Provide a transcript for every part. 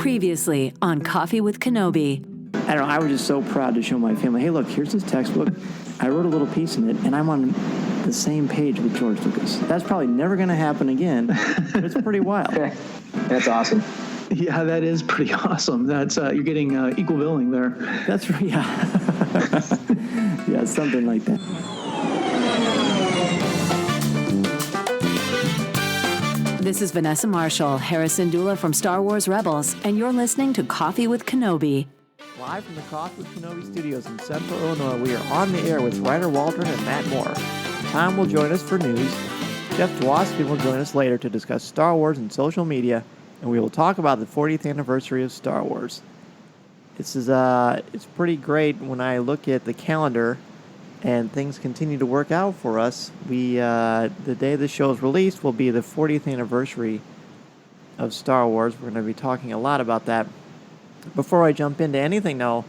Previously on Coffee with Kenobi. I don't know, I was just so proud to show my family, hey, look, here's this textbook. I wrote a little piece in it, and I'm on the same page with George Lucas. That's probably never going to happen again, but it's pretty wild. That's awesome. Yeah, that is pretty awesome. That's you're getting equal billing there. That's right, yeah. Yeah, something like that. This is Vanessa Marshall, Harrison Dula from Star Wars Rebels, and you're listening to Coffee with Kenobi. Live from the Coffee with Kenobi studios in Central Illinois, we are on the air with Ryder Waldron and Matt Moore. Tom will join us for news. Jeff Dwosky will join us later to discuss Star Wars and social media, and we will talk about the 40th anniversary of Star Wars. This is it's pretty great when I look at the calendar, and things continue to work out for us. The day this show is released will be the 40th anniversary of Star Wars. We're going to be talking a lot about that. Before I jump into anything, though,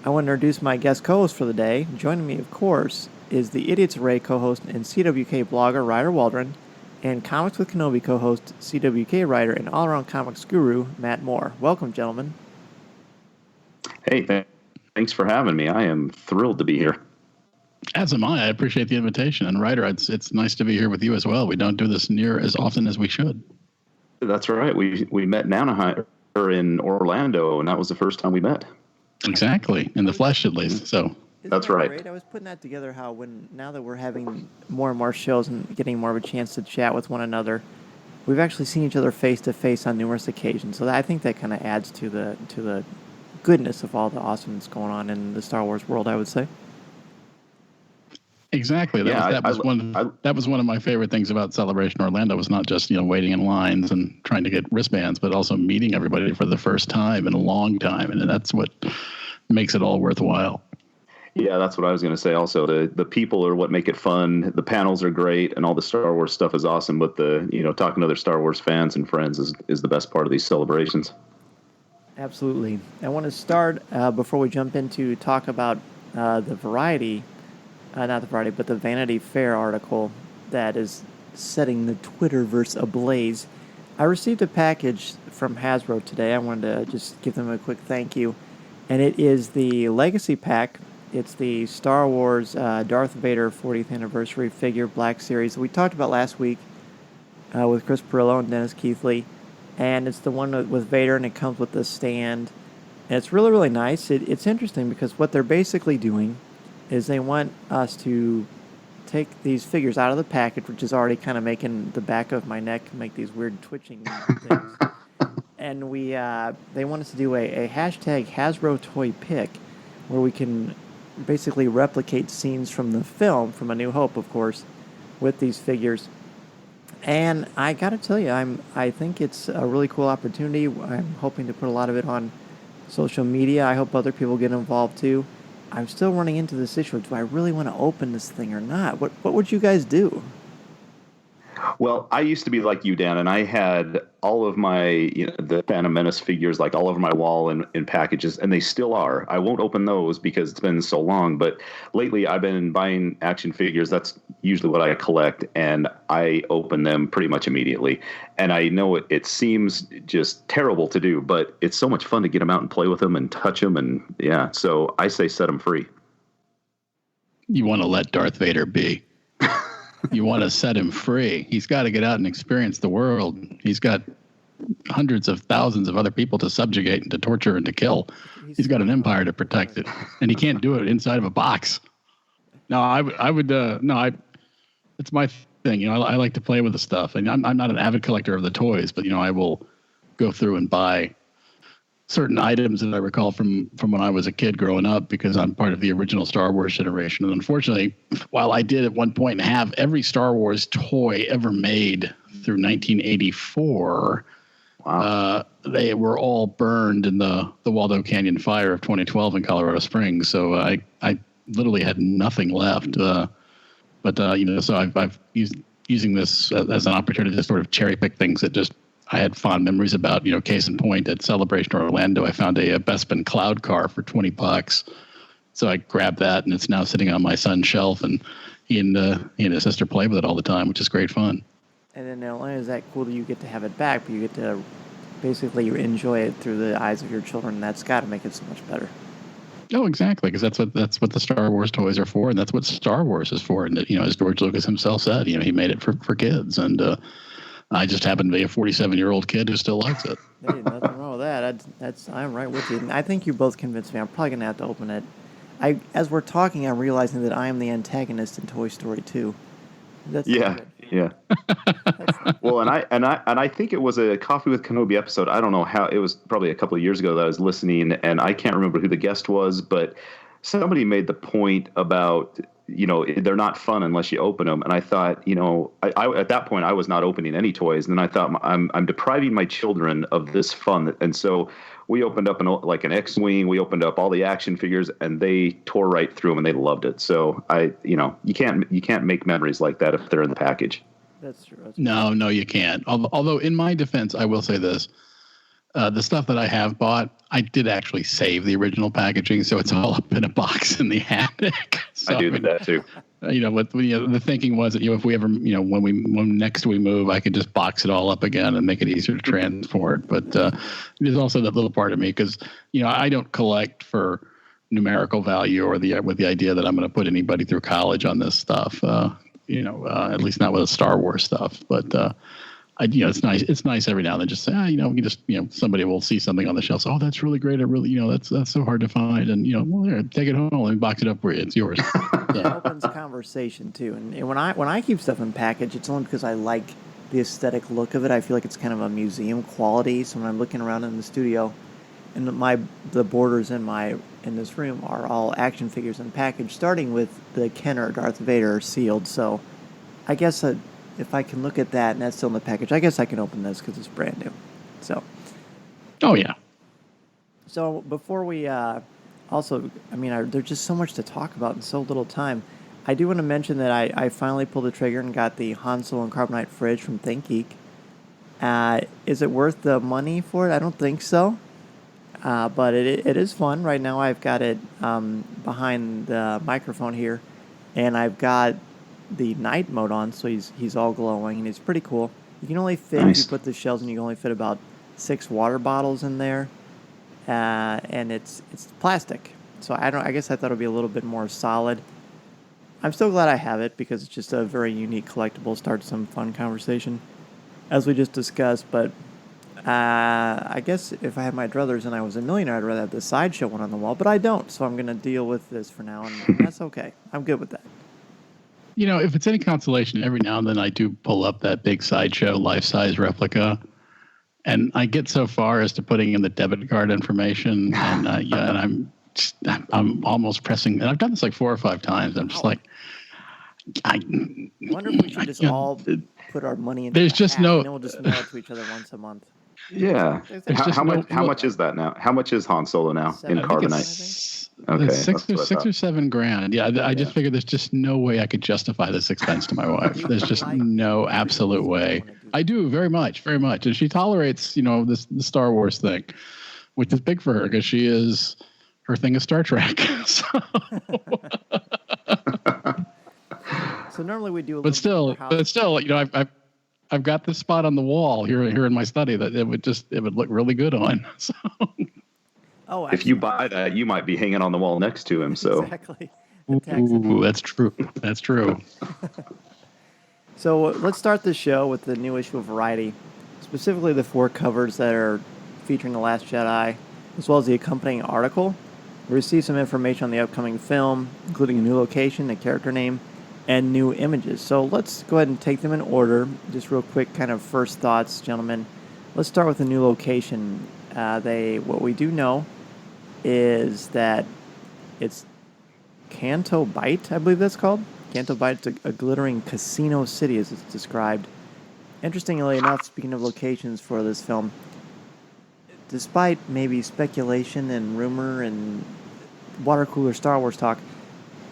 I want to introduce my guest co-host for the day. Joining me, of course, is the Idiots Array co-host and CWK blogger Ryder Waldron, and Comics with Kenobi co-host, CWK writer, and all-around comics guru, Matt Moore. Welcome, gentlemen. Hey, thanks for having me. I am thrilled to be here. As am I. I appreciate the invitation. And Ryder, it's nice to be here with you as well. We don't do this near as often as we should. That's right. We met in Anaheim, or in Orlando, and that was the first time we met. Exactly. In the flesh, at least. So that's right. Great? I was putting that together now that we're having more and more shows and getting more of a chance to chat with one another, we've actually seen each other face to face on numerous occasions. So I think that kind of adds to the goodness of all the awesomeness going on in the Star Wars world, I would say. Exactly. That was one of my favorite things about Celebration Orlando, was not just, waiting in lines and trying to get wristbands, but also meeting everybody for the first time in a long time. And that's what makes it all worthwhile. Yeah, that's what I was going to say also. The people are what make it fun. The panels are great and all the Star Wars stuff is awesome. But talking to other Star Wars fans and friends is the best part of these celebrations. Absolutely. I want to start, before we jump into talk about the Vanity Fair article that is setting the Twitterverse ablaze. I received a package from Hasbro today. I wanted to just give them a quick thank you. And it is the Legacy Pack. It's the Star Wars Darth Vader 40th Anniversary figure Black Series we talked about last week with Chris Perillo and Dennis Keithley. And it's the one with Vader, and it comes with the stand. And it's really, really nice. It's interesting because what they're basically doing is they want us to take these figures out of the package, which is already kind of making the back of my neck make these weird twitching things. And they want us to do a hashtag Hasbro Toy Pick, where we can basically replicate scenes from the film, from A New Hope, of course, with these figures. And I got to tell you, I think it's a really cool opportunity. I'm hoping to put a lot of it on social media. I hope other people get involved too. I'm still running into this issue. Do I really want to open this thing or not? What would you guys do? Well, I used to be like you, Dan, and I had all of my, the Phantom Menace figures, like all over my wall in packages, and they still are. I won't open those because it's been so long, but lately I've been buying action figures. That's usually what I collect, and I open them pretty much immediately. And I know it seems just terrible to do, but it's so much fun to get them out and play with them and touch them, and yeah, so I say set them free. You want to let Darth Vader be. You want to set him free. He's got to get out and experience the world. He's got hundreds of thousands of other people to subjugate and to torture and to kill. He's got an empire to protect it, and he can't do it inside of a box. No, it's my thing. I like to play with the stuff, and I'm not an avid collector of the toys, but I will go through and buy certain items that I recall from when I was a kid growing up, because I'm part of the original Star Wars generation. And unfortunately, while I did at one point have every Star Wars toy ever made through 1984, wow. They were all burned in the Waldo Canyon fire of 2012 in Colorado Springs. So I literally had nothing left. So I've using this as an opportunity to sort of cherry pick things that just I had fond memories about. Case in point, at Celebration Orlando, I found a Bespin Cloud car for $20. So I grabbed that, and it's now sitting on my son's shelf, and he and his sister play with it all the time, which is great fun. And then not only is that cool that you get to have it back, but you get to basically you enjoy it through the eyes of your children. That's got to make it so much better. Oh, exactly, because that's what the Star Wars toys are for, and that's what Star Wars is for. And as George Lucas himself said, he made it for kids, and I just happen to be a 47-year-old kid who still likes it. Hey, nothing wrong with that. I'm right with you. And I think you both convinced me. I'm probably gonna have to open it. As we're talking, I'm realizing that I am the antagonist in Toy Story 2. That's Yeah. Well, and I think it was a Coffee with Kenobi episode. I don't know how, it was probably a couple of years ago that I was listening, and I can't remember who the guest was, but somebody made the point about, they're not fun unless you open them. And I thought, I at that point I was not opening any toys, and then I thought I'm depriving my children of this fun. And so we opened up an X-Wing, we opened up all the action figures, and they tore right through them and they loved it. So you can't make memories like that if they're in the package. That's true. No, you can't. Although in my defense, I will say this. The stuff that I have bought, I did actually save the original packaging, so it's all up in a box in the attic. So, I do that too. The thinking was that if we ever, when next we move, I could just box it all up again and make it easier to transport. But there's also that little part of me because I don't collect for numerical value or with the idea that I'm going to put anybody through college on this stuff. At least not with the Star Wars stuff, but. It's nice. It's nice every now and then just say, we can just, somebody will see something on the shelf. So, oh, that's really great. I really, that's so hard to find. And, well, here, take it home and box it up for you. It's yours. It opens conversation too. And when I keep stuff in package, it's only because I like the aesthetic look of it. I feel like it's kind of a museum quality. So when I'm looking around in the studio, and the borders in this room are all action figures in package, starting with the Kenner Darth Vader sealed. So, I guess if I can look at that and that's still in the package, I guess I can open this because it's brand new. So. Oh, yeah. So before we there's just so much to talk about in so little time. I do want to mention that I finally pulled the trigger and got the Han Solo and Carbonite fridge from ThinkGeek. Is it worth the money for it? I don't think so. But it is fun. Right now I've got it behind the microphone here, and I've got the night mode on, so he's all glowing, and it's pretty cool. You can only fit, nice. If you put the shells in, you can only fit about 6 water bottles in there, and it's plastic. So I guess I thought it would be a little bit more solid. I'm still glad I have it because it's just a very unique collectible. Starts some fun conversation, as we just discussed. But I guess if I had my druthers and I was a millionaire, I'd rather have the Sideshow one on the wall, but I don't. So I'm going to deal with this for now, and that's okay. I'm good with that. If it's any consolation, every now and then I do pull up that big Sideshow life-size replica, and I get so far as to putting in the debit card information, and and I'm almost pressing, and I've done this like 4 or 5 times. I'm just like, I wonder if we should just all put our money into there's just hat, no, and then we'll just mail it to each other once a month. Yeah. How much is that now? How much is Han Solo now in Carbonite? Okay, it's six or seven grand. Yeah, I just figured there's just no way I could justify this expense to my wife. There's just no absolute way. I do very much, and she tolerates, the Star Wars thing, which is big for her because her thing is Star Trek. So normally we do a but still, I've got this spot on the wall here in my study that it would look really good on. So. Oh, if you buy that, you might be hanging on the wall next to him. So exactly. Ooh, that's true. That's true. So let's start the show with the new issue of Variety, specifically the 4 covers that are featuring The Last Jedi, as well as the accompanying article. We received some information on the upcoming film, including a new location, a character name, and new images. So let's go ahead and take them in order. Just real quick, kind of first thoughts, gentlemen. Let's start with the new location. What we do know is that it's Canto Bight, I believe that's called. Canto Bight, a glittering casino city, as it's described. Interestingly enough, speaking of locations for this film, despite maybe speculation and rumor and water cooler Star Wars talk,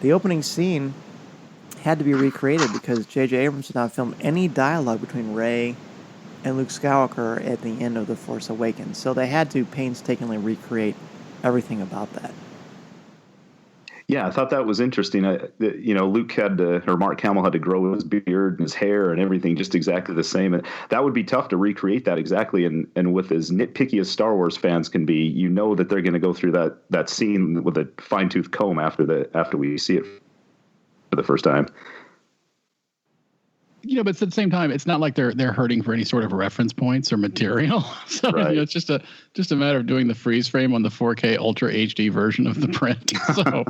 the opening scene had to be recreated because J.J. Abrams did not film any dialogue between Rey and Luke Skywalker at the end of The Force Awakens. So they had to painstakingly recreate everything about that. Yeah, I thought that was interesting. Luke had to, or Mark Hamill had to grow his beard and his hair and everything just exactly the same. And that would be tough to recreate that exactly. And with as nitpicky as Star Wars fans can be, you know that they're going to go through that scene with a fine tooth comb after we see it for the first time. But at the same time, it's not like they're hurting for any sort of reference points or material. So Right. it's just a matter of doing the freeze frame on the 4K Ultra HD version of the print. So,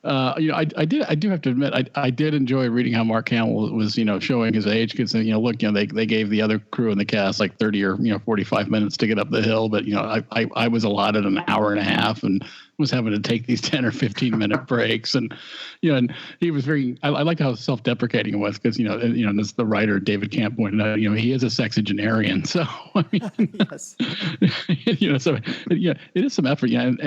I do have to admit, I did enjoy reading how Mark Hamill was, showing his age because, look, they gave the other crew in the cast like 30 or 45 minutes to get up the hill, but I was allotted an hour and a half and was having to take these 10 or 15 minute breaks, and and he was very. I liked how self-deprecating it was because as the writer David Camp pointed out, he is a sexagenarian, so I mean, Yes. so it is some effort, and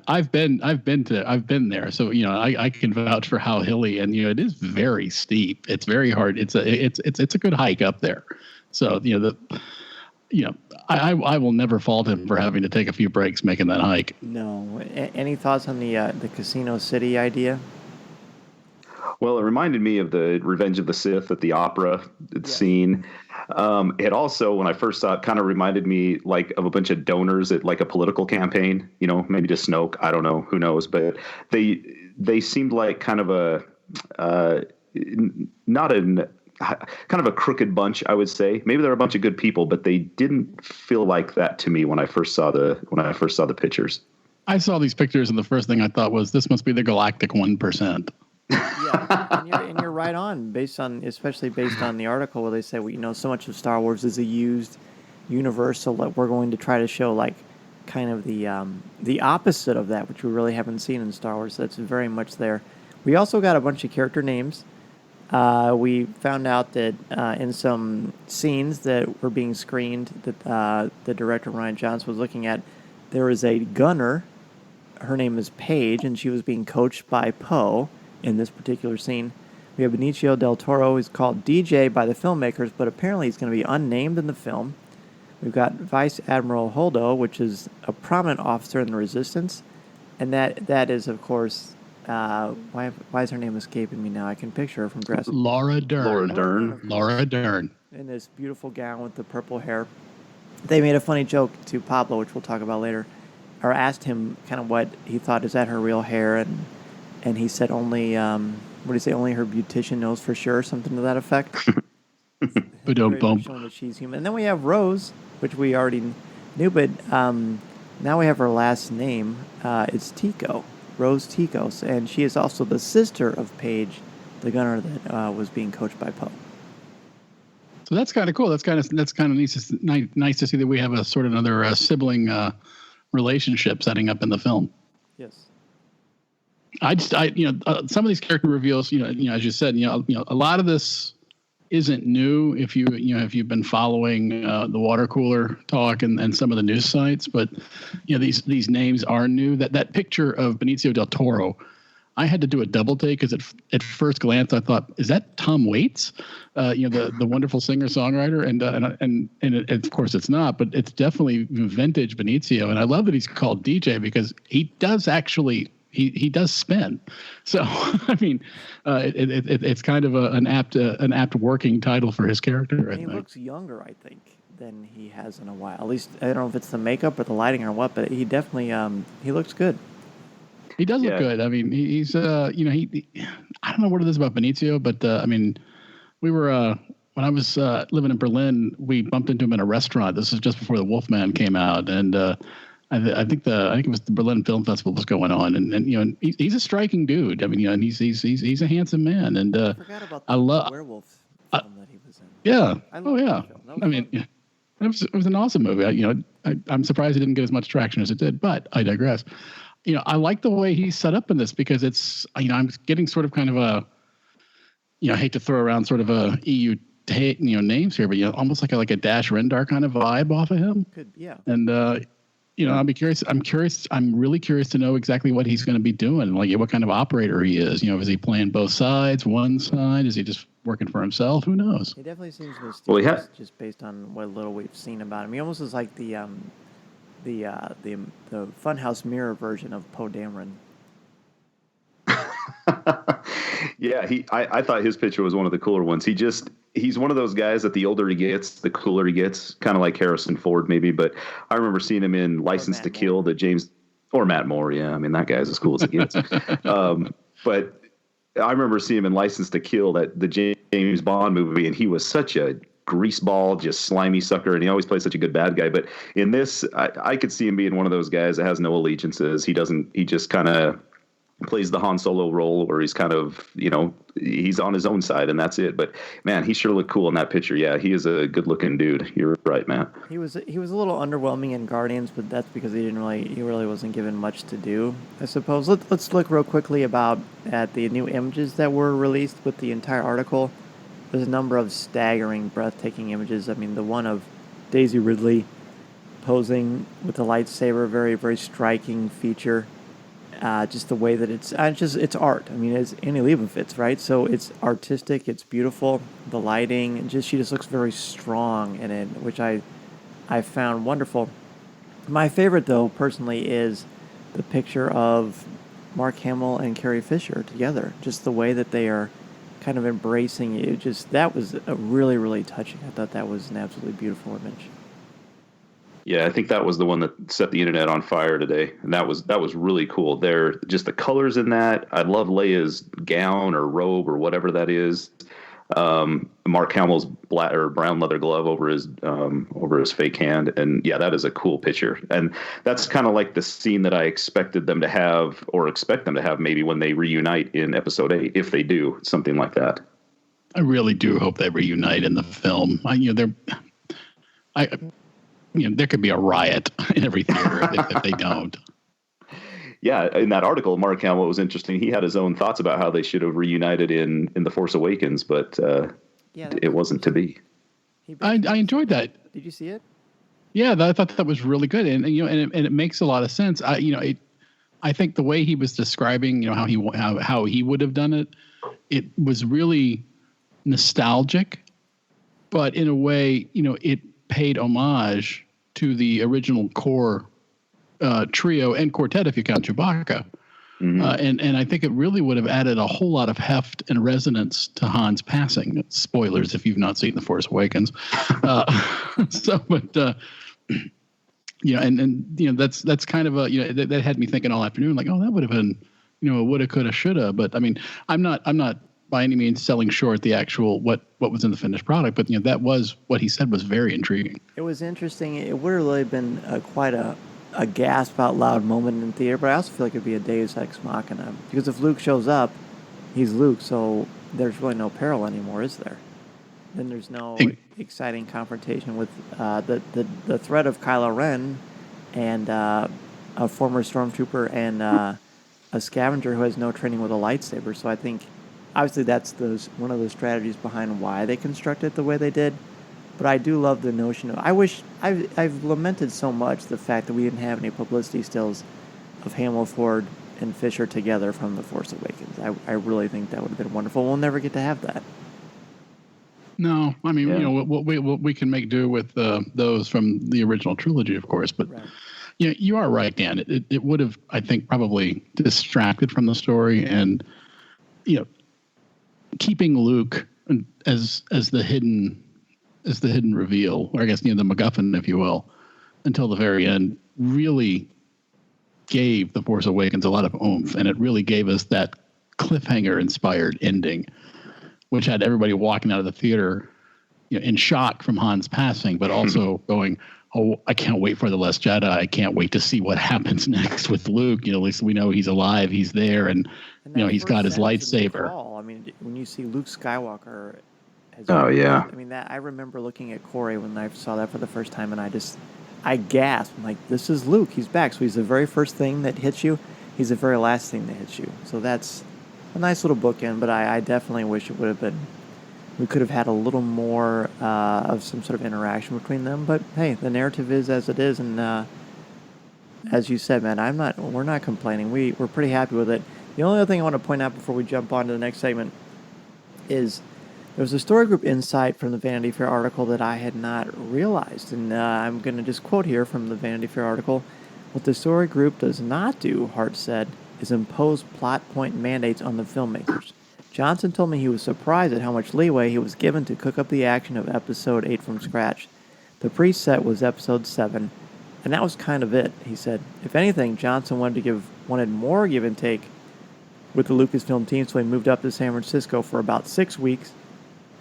I've been there, so I can vouch for how hilly, and it is very steep. It's very hard. It's a good hike up there, so I will never fault him for having to take a few breaks making that hike. No. Any thoughts on the Casino City idea? Well, it reminded me of the Revenge of the Sith at the opera scene. It also, when I first saw it, kind of reminded me like of a bunch of donors at like a political campaign, maybe to Snoke. I don't know. Who knows? But they seemed like kind of kind of a crooked bunch, I would say. Maybe they're a bunch of good people, but they didn't feel like that to me when I first saw the pictures. I saw these pictures, and the first thing I thought was, this must be the galactic 1%. Yeah, and you're right on, especially based on the article where they say, so much of Star Wars is a used universe, so we're going to try to show like kind of the opposite of that, which we really haven't seen in Star Wars. That's very much there. We also got a bunch of character names. We found out that in some scenes that were being screened that the director Rian Johnson was looking at, there is a gunner. Her name is Paige, and she was being coached by Poe in this particular scene. We have Benicio del Toro, who's called DJ by the filmmakers, but apparently he's going to be unnamed in the film. We've got Vice Admiral Holdo, which is a prominent officer in the Resistance, and that is, of course, why is her name escaping me now? I can picture her from Jurassic. Laura Dern. Laura Dern. In this beautiful gown with the purple hair. They made a funny joke to Pablo, which we'll talk about later, or asked him kind of what he thought, is that her real hair? And he said only, what did he say, only her beautician knows for sure, something to that effect. Showing that she's human. And then we have Rose, which we already knew, but now we have her last name. It's Tico. Rose Tico, and she is also the sister of Paige, the gunner that was being coached by Poe. So that's kind of cool. That's kind of nice to see that we have a sort of another sibling relationship setting up in the film. Yes. Some of these character reveals, as you said, a lot of this isn't new if you've been following the water cooler talk and some of the news sites, but these names are new. That picture of Benicio del Toro, I had to do a double take because at first glance I thought, is that Tom Waits, the wonderful singer songwriter, and of course it's not, but it's definitely vintage Benicio, and I love that he's called DJ because he does actually. He does spin, so I mean, it's kind of an apt working title for his character. He looks younger, I think, than he has in a while. At least I don't know if it's the makeup or the lighting or what, but he definitely he looks good. He does look good. I mean, he's I don't know what it is about Benicio, but I mean, we were when I was living in Berlin, we bumped into him in a restaurant. This is just before the Wolfman came out, and I think it was the Berlin Film Festival was going on, and he's a striking dude. I mean, and he's a handsome man, and I forgot about the werewolf film that he was in. Yeah. I mean, fun. it was an awesome movie. I'm surprised it didn't get as much traction as it did, but I digress. I like the way he's set up in this because it's I'm getting sort of kind of a I hate to throw around sort of a EU names here, but almost like a Dash Rendar kind of vibe off of him. Could, yeah. And I'll be curious. I'm really curious to know exactly what he's going to be doing, like what kind of operator he is. Is he playing both sides, one side? Is he just working for himself? Who knows? He definitely seems mysterious, just based on what little we've seen about him. He almost is like the Funhouse Mirror version of Poe Dameron. Yeah, I thought his picture was one of the cooler ones. He's one of those guys that the older he gets, the cooler he gets, kind of like Harrison Ford maybe. But I remember seeing him in License to Kill, or Matt Moore. Yeah, I mean, that guy's as cool as it gets. But I remember seeing him in License to Kill, the James Bond movie, and he was such a greaseball, just slimy sucker, and he always plays such a good bad guy. But in this, I could see him being one of those guys that has no allegiances. He just kind of plays the Han Solo role where he's kind of, he's on his own side and that's it. But man, he sure looked cool in that picture. Yeah, he is a good looking dude. You're right, Matt. He was a little underwhelming in Guardians, but that's because he really wasn't given much to do, I suppose. Let's look real quickly at the new images that were released with the entire article. There's a number of staggering, breathtaking images. I mean, the one of Daisy Ridley posing with a lightsaber, very, very striking feature. Just the way that it's art. I mean, it's Annie Leibovitz, right? So it's artistic, it's beautiful. The lighting, she just looks very strong in it, which I found wonderful. My favorite, though, personally, is the picture of Mark Hamill and Carrie Fisher together. Just the way that they are kind of embracing you. That was really, really touching. I thought that was an absolutely beautiful image. Yeah, I think that was the one that set the internet on fire today, and that was really cool. Just the colors in that. I love Leia's gown or robe or whatever that is. Mark Hamill's black or brown leather glove over his fake hand, and yeah, that is a cool picture. And that's kind of like the scene that I expected them to have, or expect them to have, maybe when they reunite in Episode 8, if they do something like that. I really do hope they reunite in the film. There could be a riot in every theater if they don't. Yeah, in that article, Mark Hamill, was interesting. He had his own thoughts about how they should have reunited in The Force Awakens, but it wasn't to be. I enjoyed that. Did you see it? Yeah, I thought that was really good, and it makes a lot of sense. I think the way he was describing, how he would have done it, it was really nostalgic, but in a way, it paid homage to the original core trio and quartet, if you count Chewbacca. Mm-hmm. And I think it really would have added a whole lot of heft and resonance to Han's passing. Spoilers if you've not seen The Force Awakens. That's kind of that had me thinking all afternoon, like, oh, that would have been, woulda, coulda, shoulda. But I mean, I'm not by any means selling short the actual what was in the finished product, but that was what he said was very intriguing. It was interesting. It would have really been quite a gasp out loud moment in theater, but I also feel like it'd be a Deus Ex Machina, because if Luke shows up, he's Luke, so there's really no peril anymore, is there? Then there's no exciting confrontation with the threat of Kylo Ren and a former stormtrooper and a scavenger who has no training with a lightsaber. So I think obviously that's one of the strategies behind why they constructed it the way they did. But I do love the notion of, I've lamented so much the fact that we didn't have any publicity stills of Hamill, Ford, and Fisher together from The Force Awakens. I really think that would have been wonderful. We'll never get to have that. No, I mean, what we can make do with those from the original trilogy, of course. But, right. You are right, Dan. It would have, I think, probably distracted from the story, and, keeping Luke as the hidden reveal, or I guess the MacGuffin, if you will, until the very end, really gave The Force Awakens a lot of oomph, and it really gave us that cliffhanger-inspired ending, which had everybody walking out of the theater, in shock from Han's passing, but also going, "Oh, I can't wait for The Last Jedi. I can't wait to see what happens next with Luke. At least we know he's alive, he's there, and he's got his lightsaber." I mean, when you see Luke Skywalker. Yeah. I mean, I remember looking at Corey when I saw that for the first time, and I gasped. I'm like, this is Luke. He's back. So he's the very first thing that hits you. He's the very last thing that hits you. So that's a nice little bookend, but I definitely wish it would have been, we could have had a little more of some sort of interaction between them. But hey, the narrative is as it is, and as you said, man, we're not complaining. We're pretty happy with it. The only other thing I want to point out before we jump on to the next segment is there was a story group insight from the Vanity Fair article that I had not realized, and I'm going to just quote here from the Vanity Fair article. What the story group does not do, Hart said, is impose plot point mandates on the filmmakers. Johnson told me he was surprised at how much leeway he was given to cook up the action of Episode 8 from scratch. The preset was Episode 7, and that was kind of it, he said. If anything, Johnson wanted more give and take with the Lucasfilm team, so he moved up to San Francisco for about 6 weeks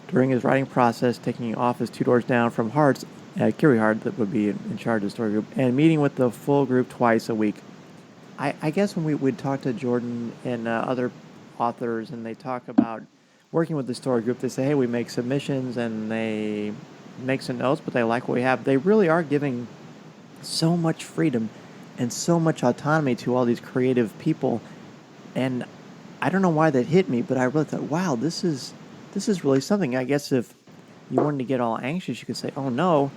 during his writing process, taking off his 2 doors down from Carrie Hart, that would be in charge of the story group, and meeting with the full group twice a week. I guess when we'd talk to Jordan and other authors and they talk about working with the story group, they say, hey, we make submissions and they make some notes, but they like what we have. They really are giving so much freedom and so much autonomy to all these creative people. And I don't know why that hit me, but I really thought, wow, this is really something. I guess if you wanted to get all anxious, you could say, oh no,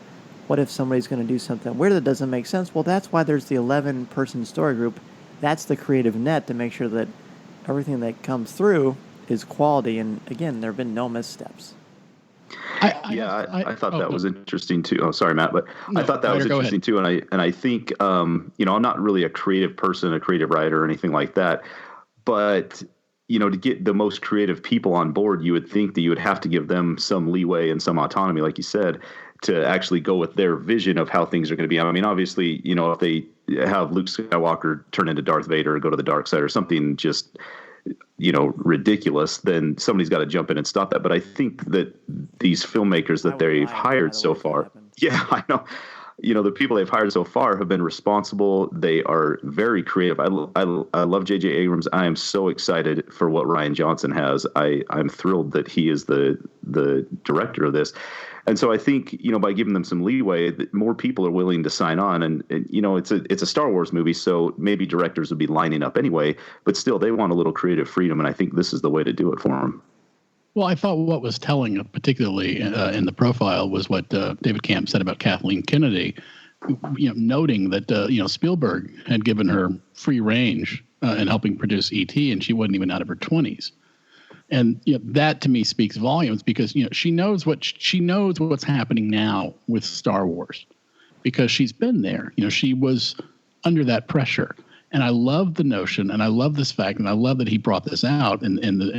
what if somebody's going to do something weird that doesn't make sense? Well, that's why there's the 11-person story group. That's the creative net to make sure that everything that comes through is quality. And again, there have been no missteps. I thought that was interesting too. Oh, sorry, Matt, but I thought that was interesting too. And I think, I'm not really a creative person, a creative writer or anything like that, but to get the most creative people on board, you would think that you would have to give them some leeway and some autonomy, like you said, to actually go with their vision of how things are going to be. I mean, obviously, if they have Luke Skywalker turn into Darth Vader or go to the dark side or something just, ridiculous, then somebody's got to jump in and stop that. But I think that these filmmakers that they've hired so far, I know, the people they've hired so far have been responsible. They are very creative. I love J.J. Abrams. I am so excited for what Rian Johnson has. I'm thrilled that he is the director of this. And so I think, by giving them some leeway, more people are willing to sign on. And it's a Star Wars movie, so maybe directors would be lining up anyway. But still, they want a little creative freedom, and I think this is the way to do it for them. Well, I thought what was telling, particularly in the profile, was what David Camp said about Kathleen Kennedy, noting that Spielberg had given her free range in helping produce E.T., and she wasn't even out of her 20s. And that to me speaks volumes because she knows what's happening now with Star Wars because she's been there. She was under that pressure. And I love the notion, and I love this fact, and I love that he brought this out in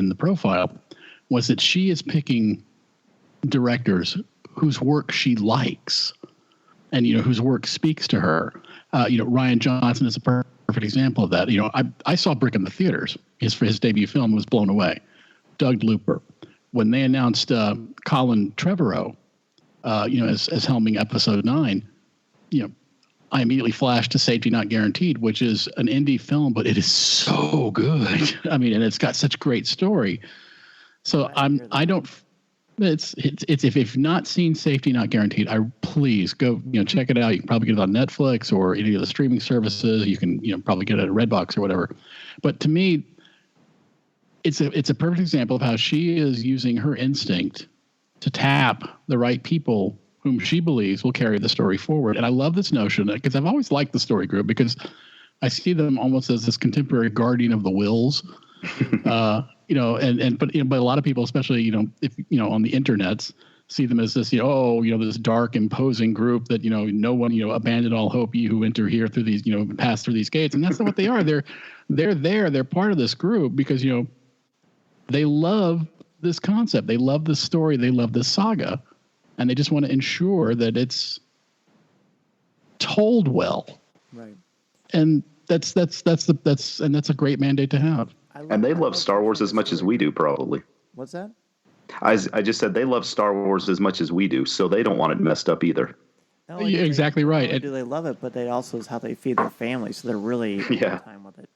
the profile, was that she is picking directors whose work she likes and, whose work speaks to her. Rian Johnson is a perfect example of that. I saw Brick in the theaters. His debut film was blown away. Doug Looper. When they announced Colin Trevorrow, as helming Episode 9, I immediately flashed to Safety Not Guaranteed, which is an indie film, but it is so good. I mean, and it's got such great story. So if you've not seen Safety Not Guaranteed, please go, check it out. You can probably get it on Netflix or any of the streaming services. You can, probably get it at Redbox or whatever. But to me, it's a perfect example of how she is using her instinct to tap the right people whom she believes will carry the story forward. And I love this notion because I've always liked the story group because I see them almost as this contemporary guardian of the wills. But a lot of people, especially, if, on the internets, see them as this, this dark, imposing group that, no one, abandon all hope, ye who enter here through these, pass through these gates. And that's not what they are. They're part of this group because, they love this concept. They love this story. They love this saga. And they just want to ensure that it's told well. Right. And that's a great mandate to have. And they love Star Wars as much as we do, probably. What's that? I just said they love Star Wars as much as we do, so they don't want it messed up either. You're exactly right. Not only do they love it, but they also is how they feed their family, so they're really time with it.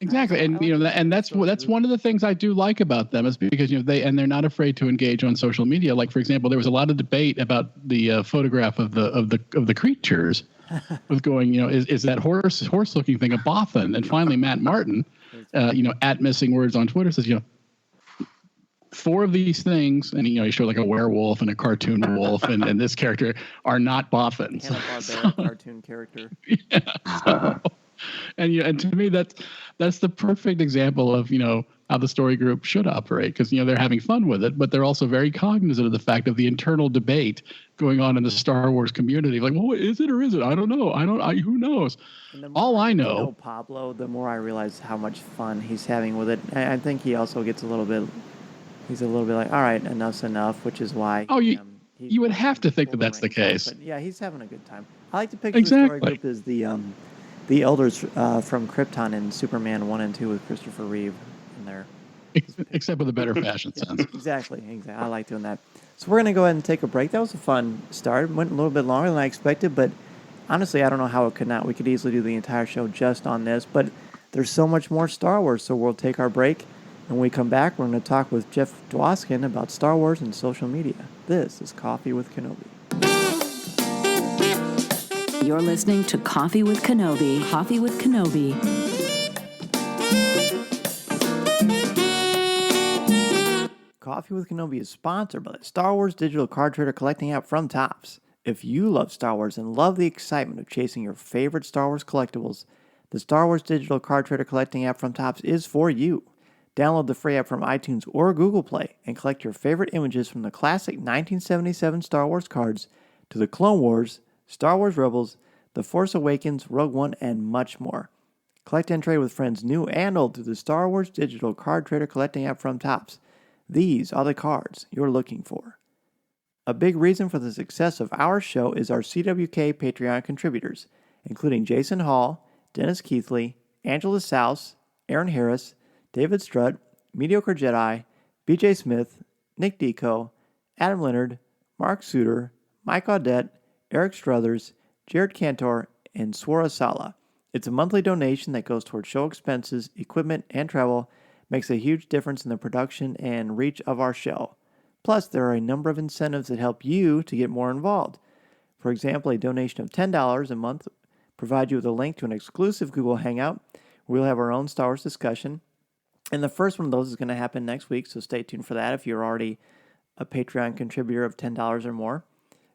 Exactly, and and that's one of the things I do like about them is because they're not afraid to engage on social media. Like, for example, there was a lot of debate about the photograph of the creatures, with going, is that horse looking thing a Bothan? And finally, Matt Martin, at Missing Words on Twitter says, 4 of these things, and he showed like a werewolf and a cartoon wolf, and this character are not Bothans. Cartoon character. Yeah. And to me, that's the perfect example of how the story group should operate, because they're having fun with it, but they're also very cognizant of the fact of the internal debate going on in the Star Wars community. Like, well, is it or is it? I don't know. Who knows? All I know, Pablo, the more I realize how much fun he's having with it. I think he also gets a little bit. He's a little bit like, all right, enough's enough, which is why. Oh, you would have to think that that's the case. But yeah, he's having a good time. I like to picture the story group as the elders from Krypton in Superman 1 and 2 with Christopher Reeve in there. Except with a better fashion sense. Exactly. I like doing that. So we're going to go ahead and take a break. That was a fun start. Went a little bit longer than I expected, but honestly, I don't know how it could not. We could easily do the entire show just on this, but there's so much more Star Wars, so we'll take our break. And when we come back, we're going to talk with Jeff Dwoskin about Star Wars and social media. This is Coffee with Kenobi. You're listening to Coffee with Kenobi. Coffee with Kenobi. Coffee with Kenobi is sponsored by the Star Wars digital card trader collecting app from Topps. If you love Star Wars and love the excitement of chasing your favorite Star Wars collectibles, the Star Wars digital card trader collecting app from Topps is for you. Download the free app from iTunes or Google Play and collect your favorite images from the classic 1977 Star Wars cards to the Clone Wars, Star Wars Rebels, The Force Awakens, Rogue One, and much more. Collect and trade with friends new and old through the Star Wars digital card trader collecting app from Topps. These are the cards you're looking for. A big reason for the success of our show is our CWK Patreon contributors, including Jason Hall, Dennis Keithley, Angela Souse, Aaron Harris, David Strutt, Mediocre Jedi, BJ Smith, Nick Deco, Adam Leonard, Mark Suter, Mike Audette, Eric Struthers, Jared Cantor, and Swara Sala. It's a monthly donation that goes towards show expenses, equipment, and travel, makes a huge difference in the production and reach of our show. Plus, there are a number of incentives that help you to get more involved. For example, a donation of $10 a month provides you with a link to an exclusive Google Hangout. We'll have our own Star Wars discussion. And the first one of those is going to happen next week, so stay tuned for that if you're already a Patreon contributor of $10 or more.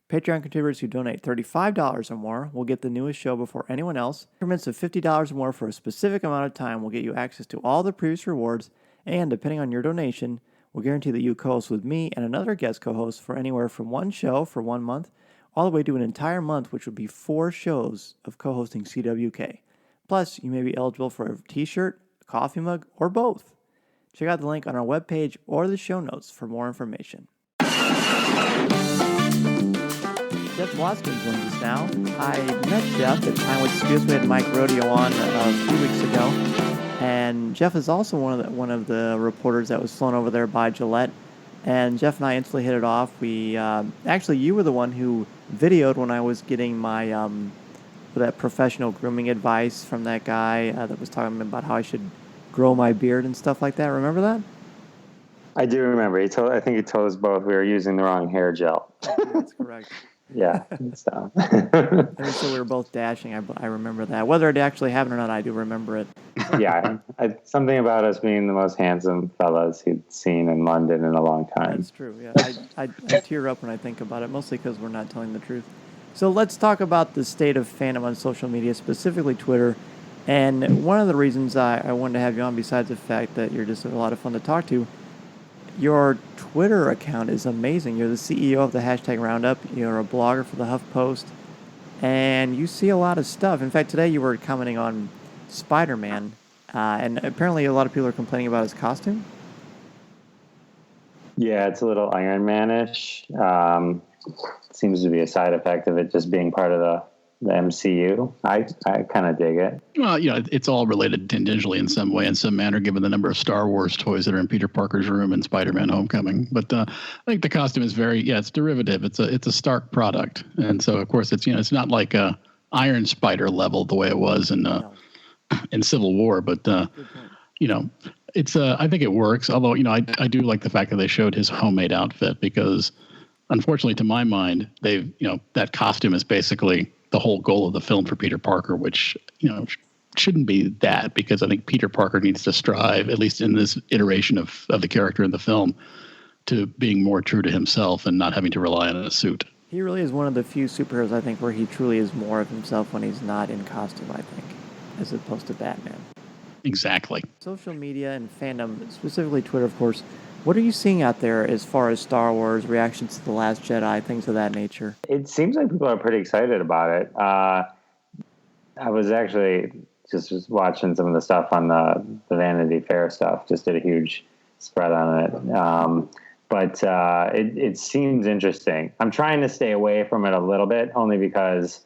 Patreon contributors who donate $35 or more will get the newest show before anyone else. Increments of $50 or more for a specific amount of time will get you access to all the previous rewards, and depending on your donation, we'll guarantee that you co-host with me and another guest co-host for anywhere from one show for 1 month, all the way to an entire month, which would be 4 shows of co-hosting CWK. Plus, you may be eligible for a t-shirt, coffee mug, or both. Check out the link on our webpage or the show notes for more information. Jeff Dwoskin joins us now. I met Jeff at Pinewood Studios. We had Mike Rodeo on a few weeks ago. And Jeff is also one of the reporters that was flown over there by Gillette. And Jeff and I instantly hit it off. We actually, you were the one who videoed when I was getting my that professional grooming advice from that guy that was talking about how I should grow my beard and stuff like that. Remember that? I do remember. I think he told us both we were using the wrong hair gel. That's correct. Yeah. So. So we were both dashing. I remember that. Whether it actually happened or not, I do remember it. Yeah. Something about us being the most handsome fellas he'd seen in London in a long time. That's true. Yeah. I tear up when I think about it, mostly because we're not telling the truth. So let's talk about the state of fandom on social media, specifically Twitter. And one of the reasons I wanted to have you on, besides the fact that you're just a lot of fun to talk to, your Twitter account is amazing. You're the CEO of the Hashtag Roundup. You're a blogger for the HuffPost. And you see a lot of stuff. In fact, today you were commenting on Spider-Man. And apparently a lot of people are complaining about his costume. Yeah, it's a little Iron Man-ish. Seems to be a side effect of it just being part of the MCU. I kind of dig it. Well, it's all related tangentially in some way, in some manner, given the number of Star Wars toys that are in Peter Parker's room in Spider-Man: Homecoming. But I think the costume is it's derivative. It's a Stark product, and so of course it's not like a Iron Spider level the way it was in Civil War, but it's I think it works. Although I do like the fact that they showed his homemade outfit, because unfortunately, to my mind, that costume is basically the whole goal of the film for Peter Parker, which, shouldn't be that, because I think Peter Parker needs to strive, at least in this iteration of the character in the film, to being more true to himself and not having to rely on a suit. He really is one of the few superheroes, I think, where he truly is more of himself when he's not in costume, I think, as opposed to Batman. Exactly. Social media and fandom, specifically Twitter, of course, what are you seeing out there as far as Star Wars, reactions to The Last Jedi, things of that nature? It seems like people are pretty excited about it. I was actually just watching some of the stuff on the Vanity Fair stuff. Just did a huge spread on it. But it seems interesting. I'm trying to stay away from it a little bit, only because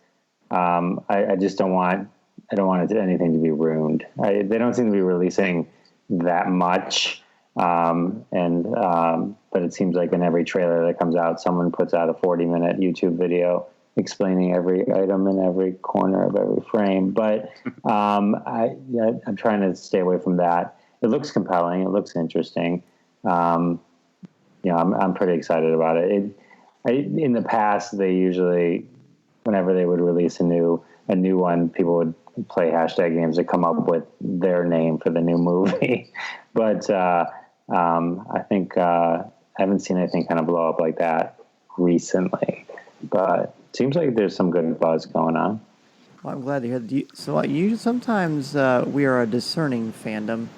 I just don't want anything to be ruined. They don't seem to be releasing that much. But it seems like in every trailer that comes out, someone puts out a 40-minute YouTube video explaining every item in every corner of every frame. But I'm trying to stay away from that. It looks compelling. It looks interesting. I'm pretty excited about it. In the past, they usually, whenever they would release a new one, people would play hashtag games to come up with their name for the new movie. But I think I haven't seen anything kind of blow up like that recently. But it seems like there's some good buzz going on. Well, I'm glad to hear that. So you sometimes we are a discerning fandom,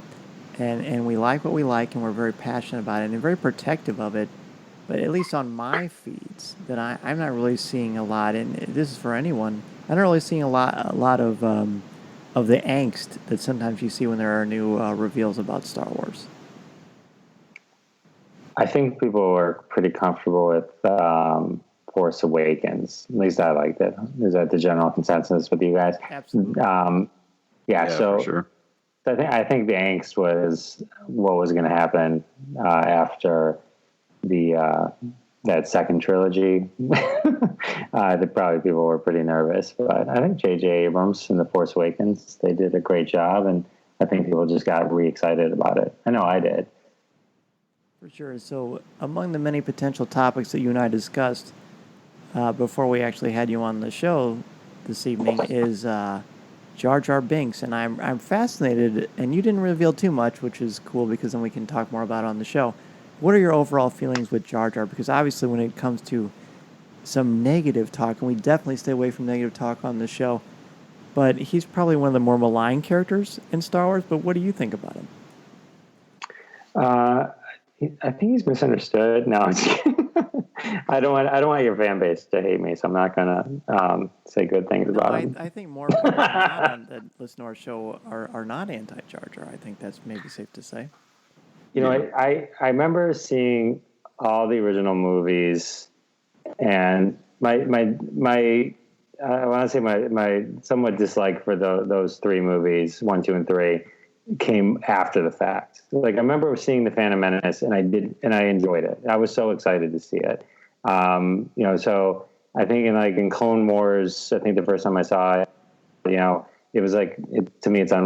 and we like what we like, and we're very passionate about it, and very protective of it. But at least on my feeds, that I'm not really seeing a lot, and this is for anyone. I'm not really seeing a lot of the angst that sometimes you see when there are new reveals about Star Wars. I think people are pretty comfortable with Force Awakens. At least I liked it. Is that the general consensus with you guys? Absolutely. So for sure. I think the angst was what was going to happen after that second trilogy. That probably people were pretty nervous, but I think J.J. Abrams in The Force Awakens, they did a great job, and I think people just got re-excited about it. I know I did. For sure. So among the many potential topics that you and I discussed before we actually had you on the show this evening is Jar Jar Binks, and I'm fascinated, and you didn't reveal too much, which is cool because then we can talk more about it on the show. What are your overall feelings with Jar Jar? Because obviously when it comes to some negative talk, and we definitely stay away from negative talk on the show, but he's probably one of the more maligned characters in Star Wars, but what do you think about him? I think he's misunderstood. No, I don't want your fan base to hate me, so I'm not gonna say good things about him. I think more people that listen to our show are not anti-Jar Jar. I think that's maybe safe to say. You know, I remember seeing all the original movies, and my I want to say my somewhat dislike for those three movies, 1, 2, and 3, came after the fact. Like, I remember seeing The Phantom Menace, and I enjoyed it. I was so excited to see it. So I think in Clone Wars, I think the first time I saw it, it was like, to me, it's a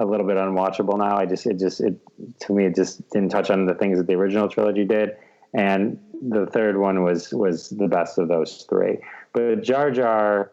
little bit unwatchable now. To me, it just didn't touch on the things that the original trilogy did. And the third one was the best of those three. But Jar Jar,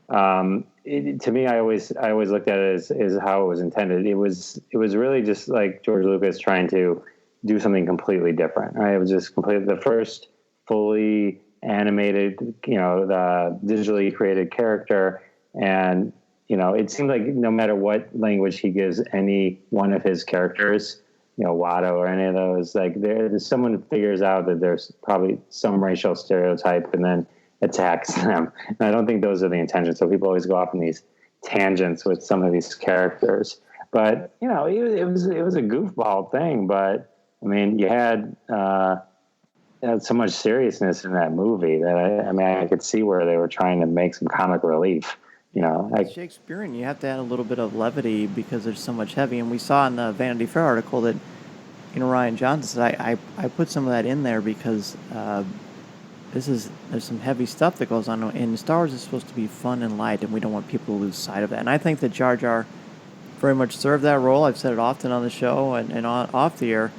to me, I always looked at it as how it was intended. It was really just like George Lucas trying to do something completely different. Right? It was just completely the first fully animated, the digitally created character, and it seemed like no matter what language he gives any one of his characters, Watto or any of those, like there's someone who figures out that there's probably some racial stereotype and then attacks them. And I don't think those are the intentions. So people always go off on these tangents with some of these characters. But it was a goofball thing. But I mean, you had so much seriousness in that movie that I could see where they were trying to make some comic relief. Shakespearean, you have to add a little bit of levity because there's so much heavy. And we saw in the Vanity Fair article that Ryan Johnson said, I put some of that in there because there's some heavy stuff that goes on. And Star Wars is supposed to be fun and light, and we don't want people to lose sight of that. And I think that Jar Jar very much served that role. I've said it often on the show and off the air.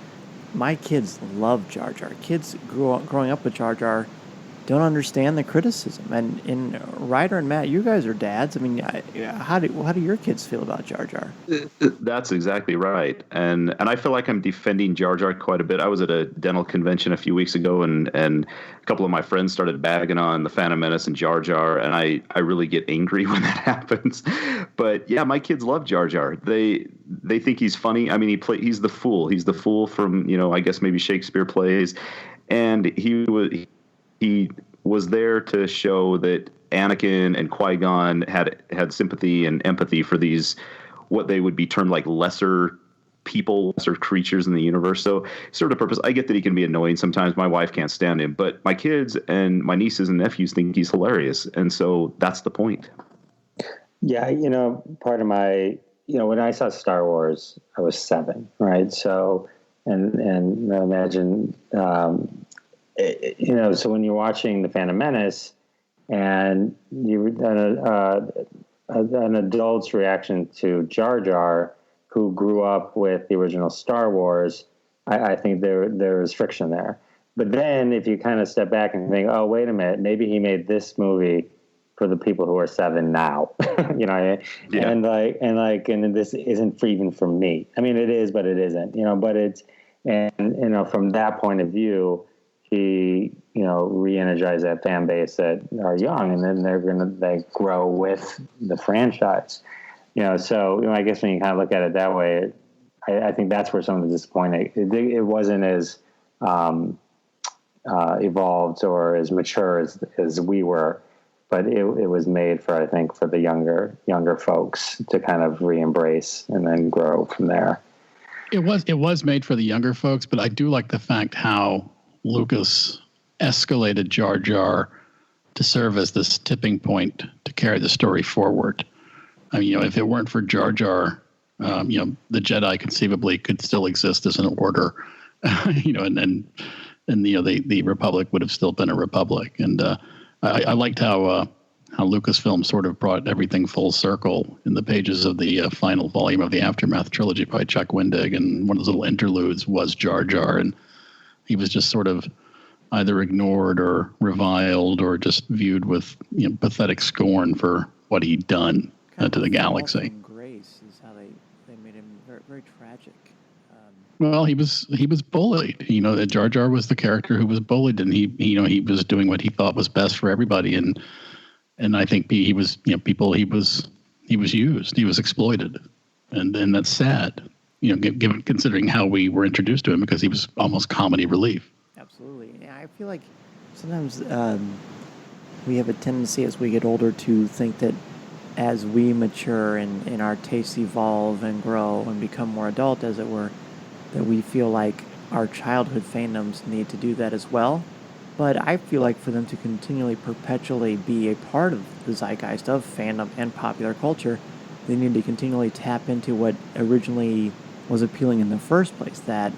My kids love Jar Jar. Kids growing up with Jar Jar, don't understand the criticism. And Ryder and Matt, you guys are dads. I mean, how do your kids feel about Jar Jar? That's exactly right. And I feel like I'm defending Jar Jar quite a bit. I was at a dental convention a few weeks ago, and a couple of my friends started bagging on the Phantom Menace and Jar Jar, and I really get angry when that happens. But yeah, my kids love Jar Jar. They think he's funny. I mean, he's the fool. He's the fool from, I guess maybe Shakespeare plays, and he was there to show that Anakin and Qui-Gon had sympathy and empathy for these, what they would be termed like lesser people, lesser creatures in the universe. So sort of purpose. I get that he can be annoying sometimes. My wife can't stand him, but my kids and my nieces and nephews think he's hilarious. And so that's the point. Yeah. Part of my, when I saw Star Wars, I was 7, right? So, and imagine, so when you're watching The Phantom Menace and an adult's reaction to Jar Jar, who grew up with the original Star Wars, I think there is friction there. But then if you kind of step back and think, oh, wait a minute, maybe he made this movie for the people who are 7 now, yeah. and this isn't even for me. I mean, it is, but it isn't, but it's, and, from that point of view, he, re-energize that fan base that are young, and then they grow with the franchise, So, I guess when you kind of look at it that way, I think that's where some of the disappointing. It wasn't as evolved or as mature as we were, but it was made for, I think, for the younger folks to kind of re-embrace and then grow from there. It was made for the younger folks, but I do like the fact how Lucas escalated Jar Jar to serve as this tipping point to carry the story forward. I mean, if it weren't for Jar Jar, the Jedi conceivably could still exist as an order, and the Republic would have still been a republic. And I liked how Lucasfilm sort of brought everything full circle in the pages of the final volume of the Aftermath trilogy by Chuck Wendig, and one of those little interludes was Jar Jar, and he was just sort of either ignored or reviled or just viewed with pathetic scorn for what he'd done to the galaxy. Grace is how they made him very, very tragic. Well, he was bullied. Jar Jar was the character who was bullied, and he was doing what he thought was best for everybody, and I think he was used, he was exploited, and that's sad. Given considering how we were introduced to him, because he was almost comedy relief. Absolutely. Yeah, I feel like sometimes we have a tendency as we get older to think that as we mature and our tastes evolve and grow and become more adult, as it were, that we feel like our childhood fandoms need to do that as well. But I feel like for them to continually, perpetually be a part of the zeitgeist of fandom and popular culture, they need to continually tap into what originally was appealing in the first place. That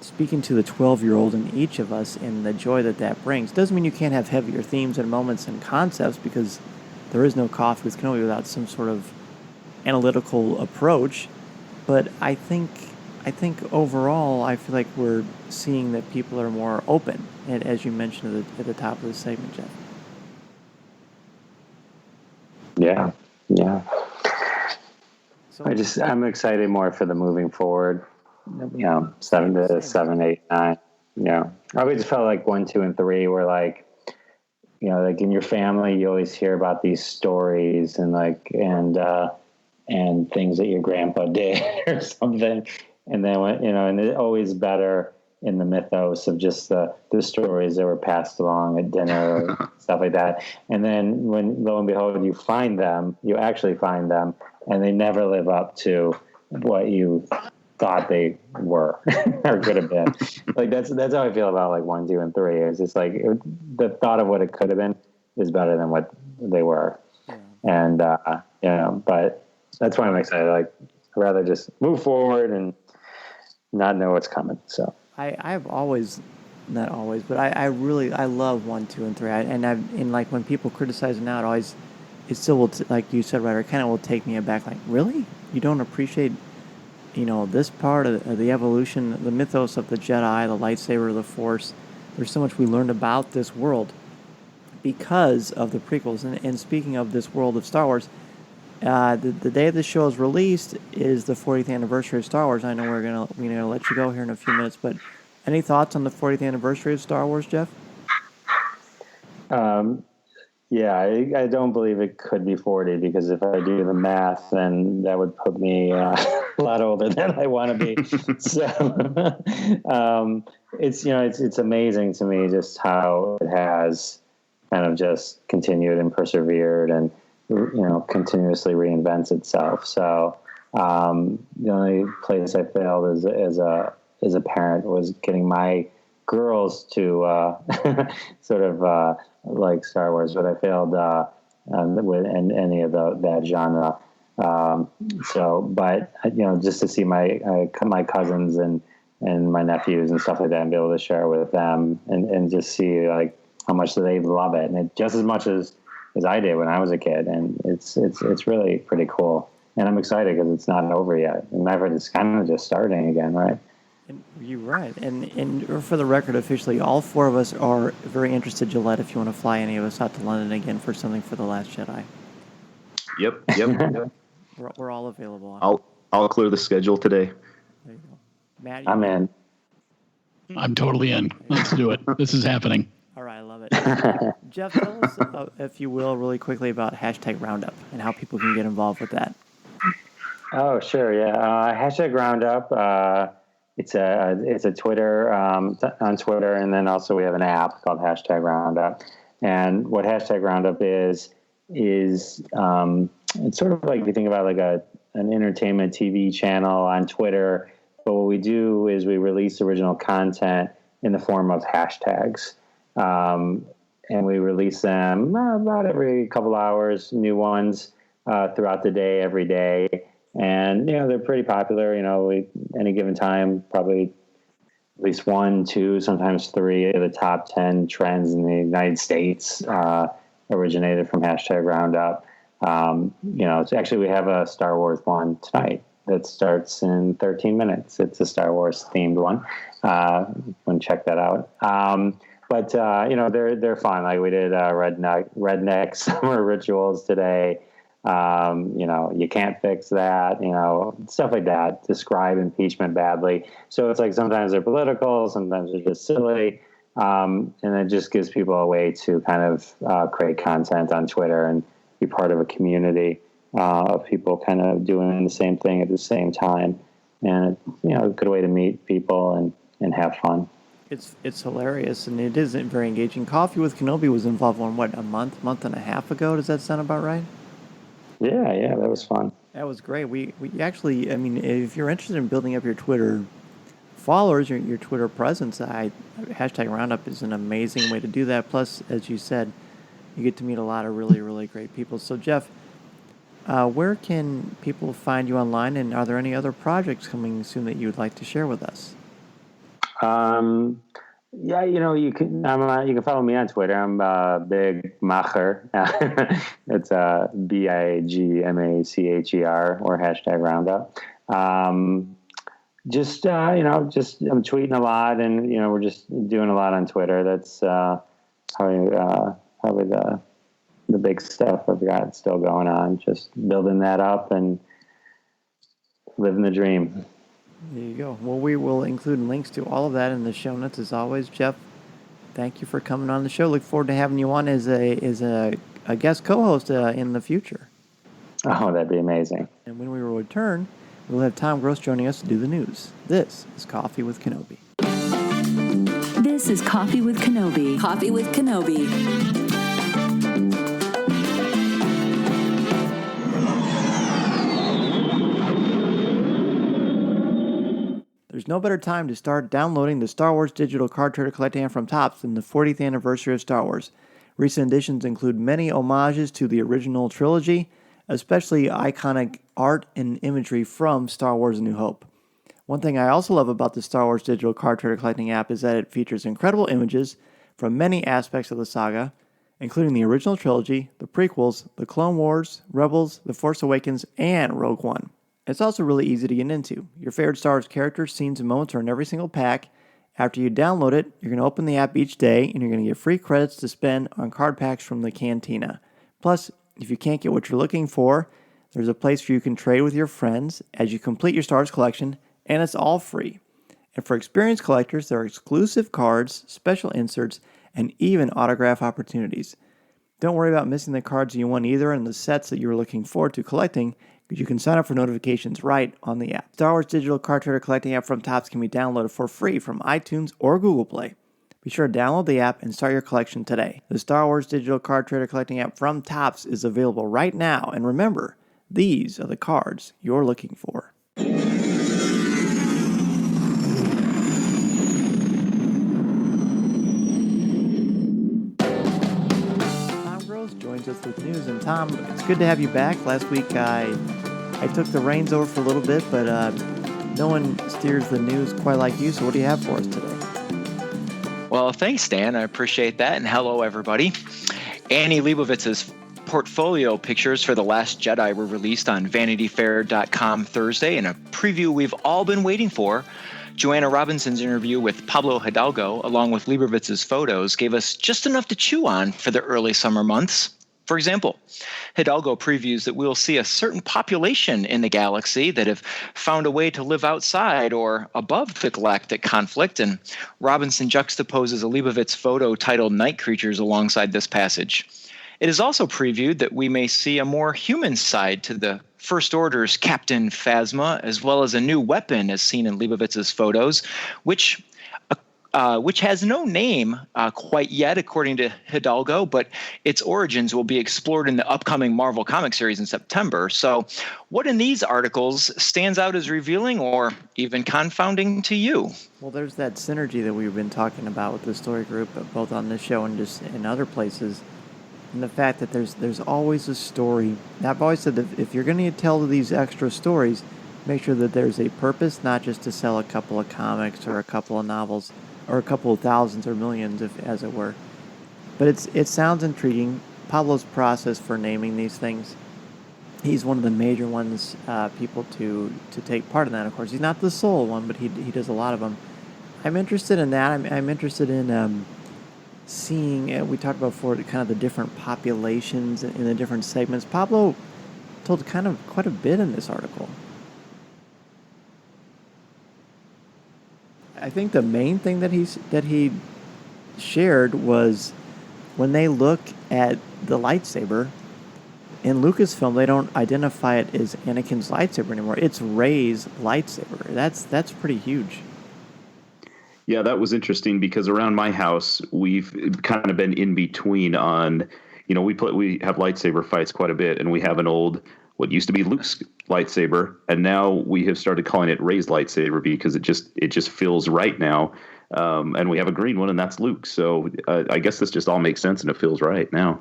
speaking to the 12-year-old in each of us and the joy that brings doesn't mean you can't have heavier themes and moments and concepts, because there is no Coffee with Kenobi without some sort of analytical approach. But I think overall, I feel like we're seeing that people are more open, and as you mentioned at the top of the segment, Jeff. Yeah. So I'm excited more for the moving forward. 7 to 7, 8, 9. I always felt like 1, 2, and 3 were like, like in your family, you always hear about these stories and and things that your grandpa did or something. And then and it's always better in the mythos of just the stories that were passed along at dinner or stuff like that. And then when, lo and behold, you actually find them, and they never live up to what you thought they were or could have been. Like that's how I feel about like 1, 2, and 3. It's just like the thought of what it could have been is better than what they were. Yeah. And but that's why I'm excited. Like I'd rather just move forward and not know what's coming. So I've always, not always, but I really love 1, 2, and 3. And like when people criticize it now, it still will, like you said, Ryder, it kind of will take me aback. Like, really? You don't appreciate, this part of the evolution, the mythos of the Jedi, the lightsaber, the Force, there's so much we learned about this world because of the prequels. And speaking of this world of Star Wars, the day the show is released is the 40th anniversary of Star Wars. I know we're gonna let you go here in a few minutes, but any thoughts on the 40th anniversary of Star Wars, Jeff? Yeah, I don't believe it could be 40 because if I do the math, then that would put me a lot older than I want to be. So it's amazing to me just how it has kind of just continued and persevered and continuously reinvents itself. So the only place I failed as a parent was getting my girls to sort of like Star Wars, but I failed with any of that genre. But just to see my cousins and my nephews and stuff like that, and be able to share with them, and just see like how much they love it, and it just as much as I did when I was a kid, and it's really pretty cool. And I'm excited because it's not over yet. And I've heard it's kind of just starting again, right? And you're right. And for the record, officially, all four of us are very interested, Gillette, if you want to fly any of us out to London again for something for The Last Jedi. Yep. We're all available. I'll clear the schedule today. There you go. Matt, I'm in. I'm totally in. Let's do it. This is happening. All right, I love it. Jeff, tell us, if you will, really quickly about hashtag Roundup and how people can get involved with that. Oh, sure, yeah. Hashtag Roundup. It's a Twitter on Twitter, and then also we have an app called hashtag Roundup. And what hashtag Roundup is it's sort of like, if you think about like an entertainment TV channel on Twitter, but what we do is we release original content in the form of hashtags. And we release them about every couple hours, new ones throughout the day, every day. And, they're pretty popular. Any given time, probably at least 1, 2, sometimes 3 of the top 10 trends in the United States originated from hashtag Roundup. It's actually, we have a Star Wars one tonight that starts in 13 minutes. It's a Star Wars themed one. You can check that out. But they're fun. Like we did redneck summer rituals today. You can't fix that, stuff like that. Describe impeachment badly. So it's like sometimes they're political, sometimes they're just silly. And it just gives people a way to kind of create content on Twitter and be part of a community of people kind of doing the same thing at the same time. And, a good way to meet people and have fun. It's hilarious, and it is very engaging. Coffee with Kenobi was involved a month and a half ago. Does that sound about right? Yeah, that was fun. That was great. We actually, if you're interested in building up your Twitter followers, your Twitter presence, hashtag Roundup is an amazing way to do that. Plus, as you said, you get to meet a lot of really, really great people. So, Jeff, where can people find you online, and are there any other projects coming soon that you would like to share with us? You can follow me on Twitter. I'm Big Macher. It's BIGMACHER or hashtag Roundup. I'm tweeting a lot, and we're just doing a lot on Twitter. That's probably the big stuff I've got still going on. Just building that up and living the dream. There you go. Well, we will include links to all of that in the show notes as always. Jeff, thank you for coming on the show. Look forward to having you on as a guest co-host in the future. Oh, that'd be amazing. And when we return, we'll have Tom Gross joining us to do the news. This is Coffee with Kenobi. This is Coffee with Kenobi. Coffee with Kenobi. There's no better time to start downloading the Star Wars digital card trader collecting from Topps than the 40th anniversary of Star Wars. Recent editions include many homages to the original trilogy, especially iconic art and imagery from Star Wars A New Hope. One thing I also love about the Star Wars digital card trader collecting app is that it features incredible images from many aspects of the saga, including the original trilogy, the prequels, the Clone Wars, Rebels, The Force Awakens, and Rogue One. It's also really easy to get into. Your favorite Star Wars characters, scenes, and moments are in every single pack, After you download it, you're going to open the app each day and you're going to get free credits to spend on card packs from the Cantina. Plus, if you can't get what you're looking for, there's a place where you can trade with your friends as you complete your Stars collection, and it's all free. And for experienced collectors, there are exclusive cards, special inserts, and even autograph opportunities. Don't worry about missing the cards you want either and the sets that you were looking forward to collecting, because you can sign up for notifications right on the app. Star Wars Digital Card Trader Collecting app from Topps can be downloaded for free from iTunes or Google Play. Be sure to download the app and start your collection today. The Star Wars Digital Card Trader Collecting app from Topps is available right now. And remember, these are the cards you're looking for. Joins us with news. And Tom, it's good to have you back. Last week I took the reins over for a little bit, but no one steers the news quite like you. So what do you have for us today? Well, thanks, Dan. I appreciate that. And hello, everybody. Annie Leibovitz's portfolio pictures for The Last Jedi were released on VanityFair.com Thursday in a preview we've all been waiting for. Joanna Robinson's interview with Pablo Hidalgo, along with Leibovitz's photos, gave us just enough to chew on for the early summer months. For example, Hidalgo previews that we'll see a certain population in the galaxy that have found a way to live outside or above the galactic conflict, and Robinson juxtaposes a Leibovitz photo titled Night Creatures alongside this passage. It is also previewed that we may see a more human side to the First Order's Captain Phasma, as well as a new weapon as seen in Leibovitz's photos, which has no name quite yet, according to Hidalgo, but its origins will be explored in the upcoming Marvel comic series in September. So what in these articles stands out as revealing or even confounding to you? Well, there's that synergy that we've been talking about with the story group, both on this show and just in other places. And the fact that there's always a story. I've always said that if you're going to tell these extra stories, make sure that there's a purpose, not just to sell a couple of comics or a couple of novels or a couple of thousands or millions, as it were. But it sounds intriguing. Pablo's process for naming these things, he's one of the major ones, people to take part in that. Of course, he's not the sole one, but he does a lot of them. I'm interested in that. I'm interested in seeing, we talked about before, kind of the different populations in the different segments. Pablo told kind of quite a bit in this article. I think the main thing that he shared was when they look at the lightsaber in Lucasfilm, they don't identify it as Anakin's lightsaber anymore. It's Rey's lightsaber. That's pretty huge. Yeah, that was interesting because around my house, we've kind of been in between on, we have lightsaber fights quite a bit, and we have an old, what used to be Luke's lightsaber, and now we have started calling it Rey's lightsaber because it just feels right now. And we have a green one, and that's Luke. So I guess this just all makes sense, and it feels right now.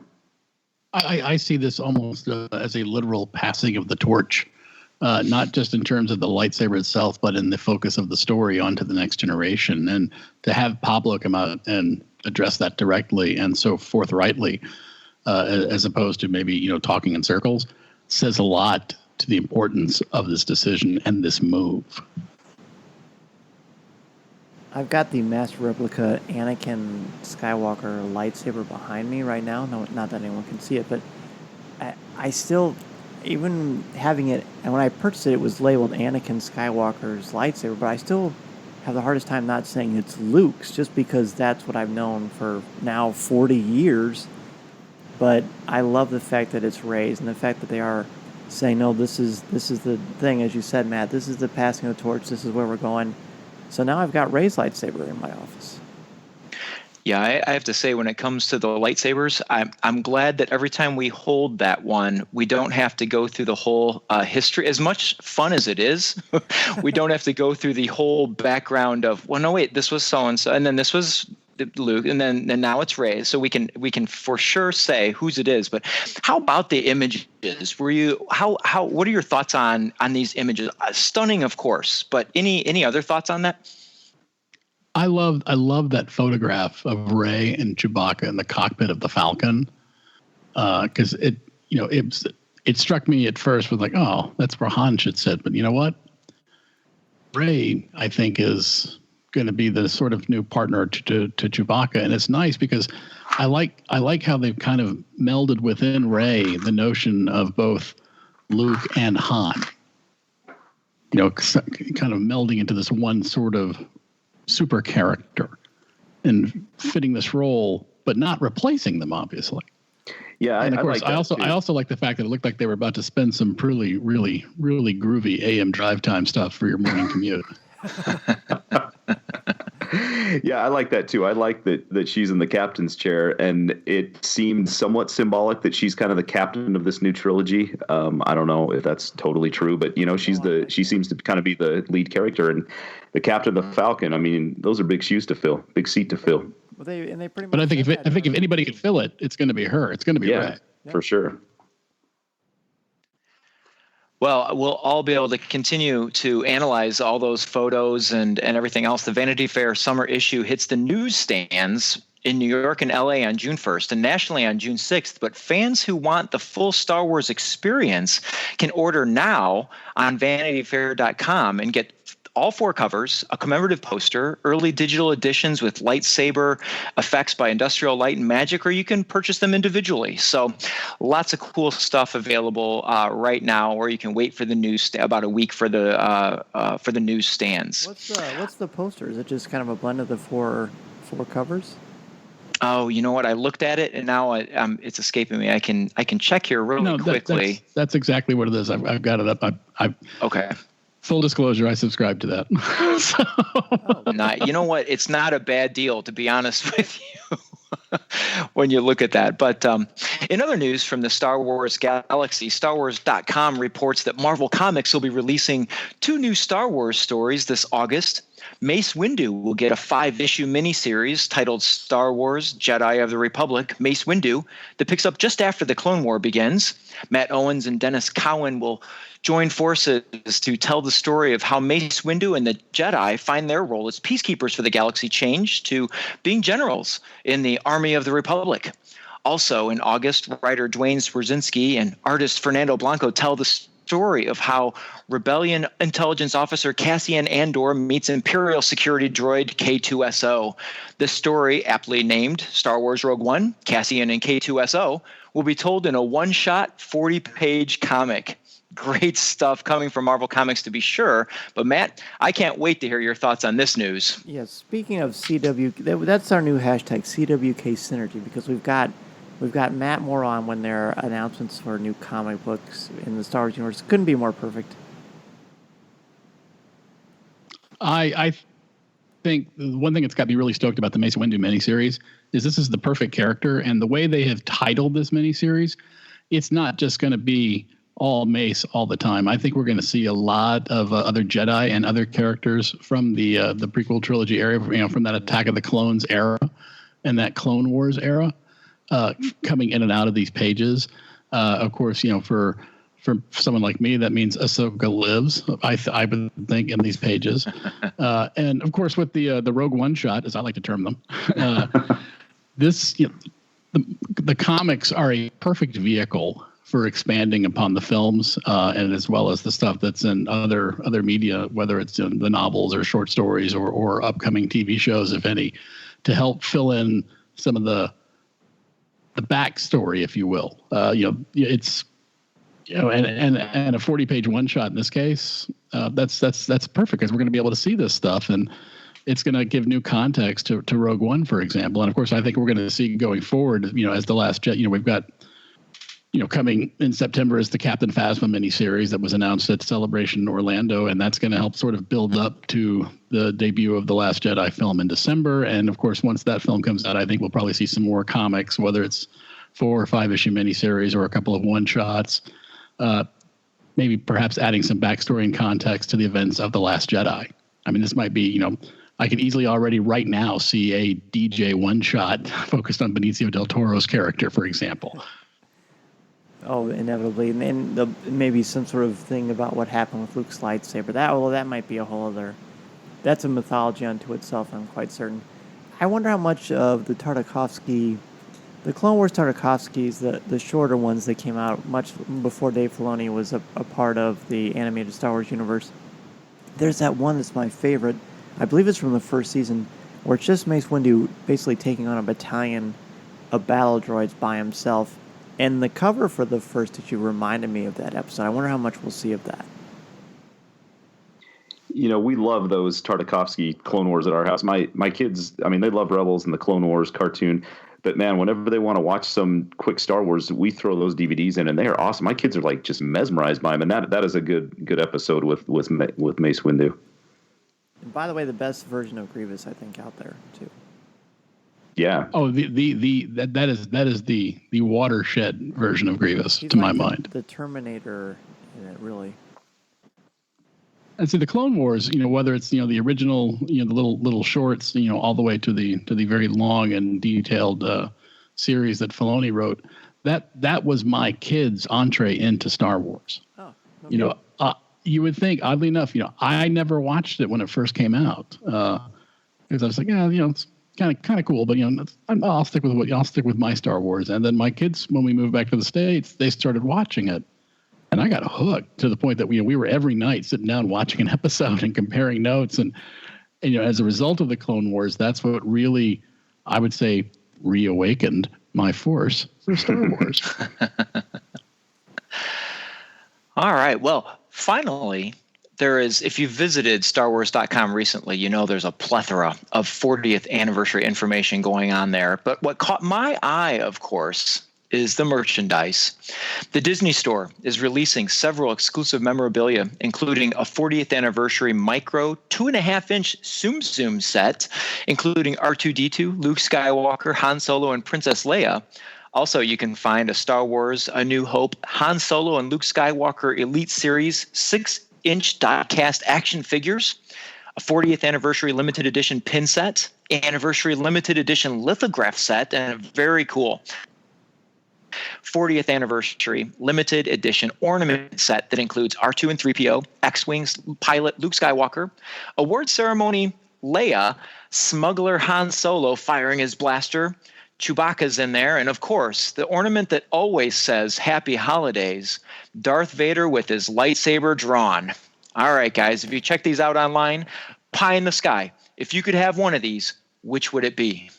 I see this almost as a literal passing of the torch. Not just in terms of the lightsaber itself, but in the focus of the story onto the next generation. And to have Pablo come out and address that directly and so forthrightly, as opposed to maybe, talking in circles, says a lot to the importance of this decision and this move. I've got the master replica Anakin Skywalker lightsaber behind me right now. No, not that anyone can see it, but I still... Even having it, and when I purchased it, it was labeled Anakin Skywalker's lightsaber, but I still have the hardest time not saying it's Luke's, just because that's what I've known for now 40 years. But I love the fact that it's Rey's, and the fact that they are saying, no, this is the thing, as you said, Matt, this is the passing of the torch, this is where we're going. So now I've got Rey's lightsaber in my office. Yeah, I have to say, when it comes to the lightsabers, I'm glad that every time we hold that one, we don't have to go through the whole history. As much fun as it is, we don't have to go through the whole background of, well, no, wait, this was so-and-so, and then this was Luke, and now it's Rey. So we can for sure say whose it is. But how about the images? What are your thoughts on these images? Stunning, of course, but any other thoughts on that? I love that photograph of Rey and Chewbacca in the cockpit of the Falcon, because it struck me at first with like, oh, that's where Han should sit, but you know what? Rey, I think, is going to be the sort of new partner to Chewbacca, and it's nice because I like how they've kind of melded within Rey the notion of both Luke and Han. Kind of melding into this one sort of super character and fitting this role, but not replacing them, obviously. Yeah, and of course, I also like the fact that it looked like they were about to spend some really, really, really groovy AM drive time stuff for your morning commute. Yeah, I like that too. I like that she's in the captain's chair, and it seemed somewhat symbolic that she's kind of the captain of this new trilogy. I don't know if that's totally true, but she seems to kind of be the lead character, and the captain of the Falcon. I mean, those are big shoes to fill, big seat to fill. Well, they pretty much. But I think if anybody could fill it, it's going to be her. It's going to be Rey. For sure. Well, we'll all be able to continue to analyze all those photos and everything else. The Vanity Fair summer issue hits the newsstands in New York and LA on June 1st and nationally on June 6th. But fans who want the full Star Wars experience can order now on VanityFair.com and get all 4 covers, a commemorative poster, early digital editions with lightsaber effects by Industrial Light and Magic, or you can purchase them individually. So lots of cool stuff available right now, or you can wait for the news about a week for the newsstands. What's the poster? Is it just kind of a blend of the four covers? Oh, you know what? I looked at it and now it's escaping me. I can check here really quickly. That's exactly what it is. I've got it up. Okay. Full disclosure, I subscribe to that. You know what? It's not a bad deal, to be honest with you, when you look at that. But in other news from the Star Wars galaxy, StarWars.com reports that Marvel Comics will be releasing 2 new Star Wars stories this August. Mace Windu will get a 5-issue miniseries titled Star Wars Jedi of the Republic, Mace Windu, that picks up just after the Clone War begins. Matt Owens and Dennis Cowan will join forces to tell the story of how Mace Windu and the Jedi find their role as peacekeepers for the galaxy change to being generals in the Army of the Republic. Also in August, writer Dwayne Swerzinski and artist Fernando Blanco tell the story of how Rebellion intelligence officer Cassian Andor meets Imperial security droid K2SO. This story, aptly named Star Wars Rogue One, Cassian and K2SO, will be told in a one-shot 40-page comic. Great stuff coming from Marvel Comics, to be sure. But Matt, I can't wait to hear your thoughts on this news. Yeah, speaking of CWK, that's our new hashtag, CWK Synergy, because we've got Matt Moore on when there are announcements for new comic books in the Star Wars universe. Couldn't be more perfect. I think the one thing that's got me really stoked about the Mace Windu miniseries is this is the perfect character, and the way they have titled this miniseries, it's not just going to be all Mace all the time. I think we're going to see a lot of other Jedi and other characters from the prequel trilogy era, from that Attack of the Clones era and that Clone Wars era, coming in and out of these pages. Of course, for someone like me, that means Ahsoka lives, I would think, in these pages. And of course, with the Rogue One shot, as I like to term them, the comics are a perfect vehicle for expanding upon the films, and as well as the stuff that's in other media, whether it's in the novels or short stories or upcoming TV shows, if any, to help fill in some of the backstory, if you will. It's and a 40-page one shot in this case, that's perfect, because we're going to be able to see this stuff, and it's going to give new context to Rogue One, for example. And of course, I think we're going to see going forward, as the Last Jedi. We've got, coming in September is the Captain Phasma miniseries that was announced at Celebration in Orlando, and that's going to help sort of build up to the debut of the Last Jedi film in December. And of course, once that film comes out, I think we'll probably see some more comics, whether it's 4 or 5 issue miniseries or a couple of one shots. Maybe perhaps adding some backstory and context to the events of The Last Jedi. I mean, this might be, I could easily already right now see a DJ one shot focused on Benicio del Toro's character, for example. Oh, inevitably. And maybe some sort of thing about what happened with Luke's lightsaber. That might be a whole other... That's a mythology unto itself, I'm quite certain. I wonder how much of the Tartakovsky... The Clone Wars Tartakovskys, the shorter ones that came out much before Dave Filoni was a part of the animated Star Wars universe. There's that one that's my favorite, I believe it's from the first season, where it's just Mace Windu basically taking on a battalion of battle droids by himself. And the cover for the first issue reminded me of that episode. I wonder how much we'll see of that. We love those Tartakovsky Clone Wars at our house. My kids, they love Rebels and the Clone Wars cartoon. But man, whenever they want to watch some quick Star Wars, we throw those DVDs in, and they are awesome. My kids are like just mesmerized by them, and that is a good episode with Mace Windu. And by the way, the best version of Grievous, I think, out there too. Yeah. Oh, that is the watershed version of Grievous. He's to like my mind. The Terminator in it, really. And see, the Clone Wars, whether it's the original, the little shorts, all the way to the very long and detailed series that Filoni wrote, that was my kids' entree into Star Wars. Oh, okay. You would think, oddly enough, I never watched it when it first came out because I was like, it's kind of cool, but I'll stick with my Star Wars. And then my kids, when we moved back to the States, they started watching it. And I got hooked to the point that we were every night sitting down watching an episode and comparing notes. And as a result of the Clone Wars, that's what really, I would say, reawakened my force for Star Wars. All right. Well, finally, there is, if you visited StarWars.com recently, there's a plethora of 40th anniversary information going on there. But what caught my eye, of course, is the merchandise. The Disney Store is releasing several exclusive memorabilia, including a 40th anniversary micro 2.5-inch Tsum Tsum set, including R2-D2, Luke Skywalker, Han Solo, and Princess Leia. Also, you can find a Star Wars A New Hope Han Solo and Luke Skywalker Elite Series 6-inch die-cast action figures, a 40th anniversary limited edition pin set, anniversary limited edition lithograph set, and a very cool 40th anniversary limited edition ornament set that includes R2 and 3PO, X-Wings pilot Luke Skywalker, award ceremony Leia, smuggler Han Solo firing his blaster, Chewbacca's in there, and of course, the ornament that always says Happy Holidays, Darth Vader with his lightsaber drawn. All right, guys, if you check these out online, pie in the sky. If you could have one of these, which would it be?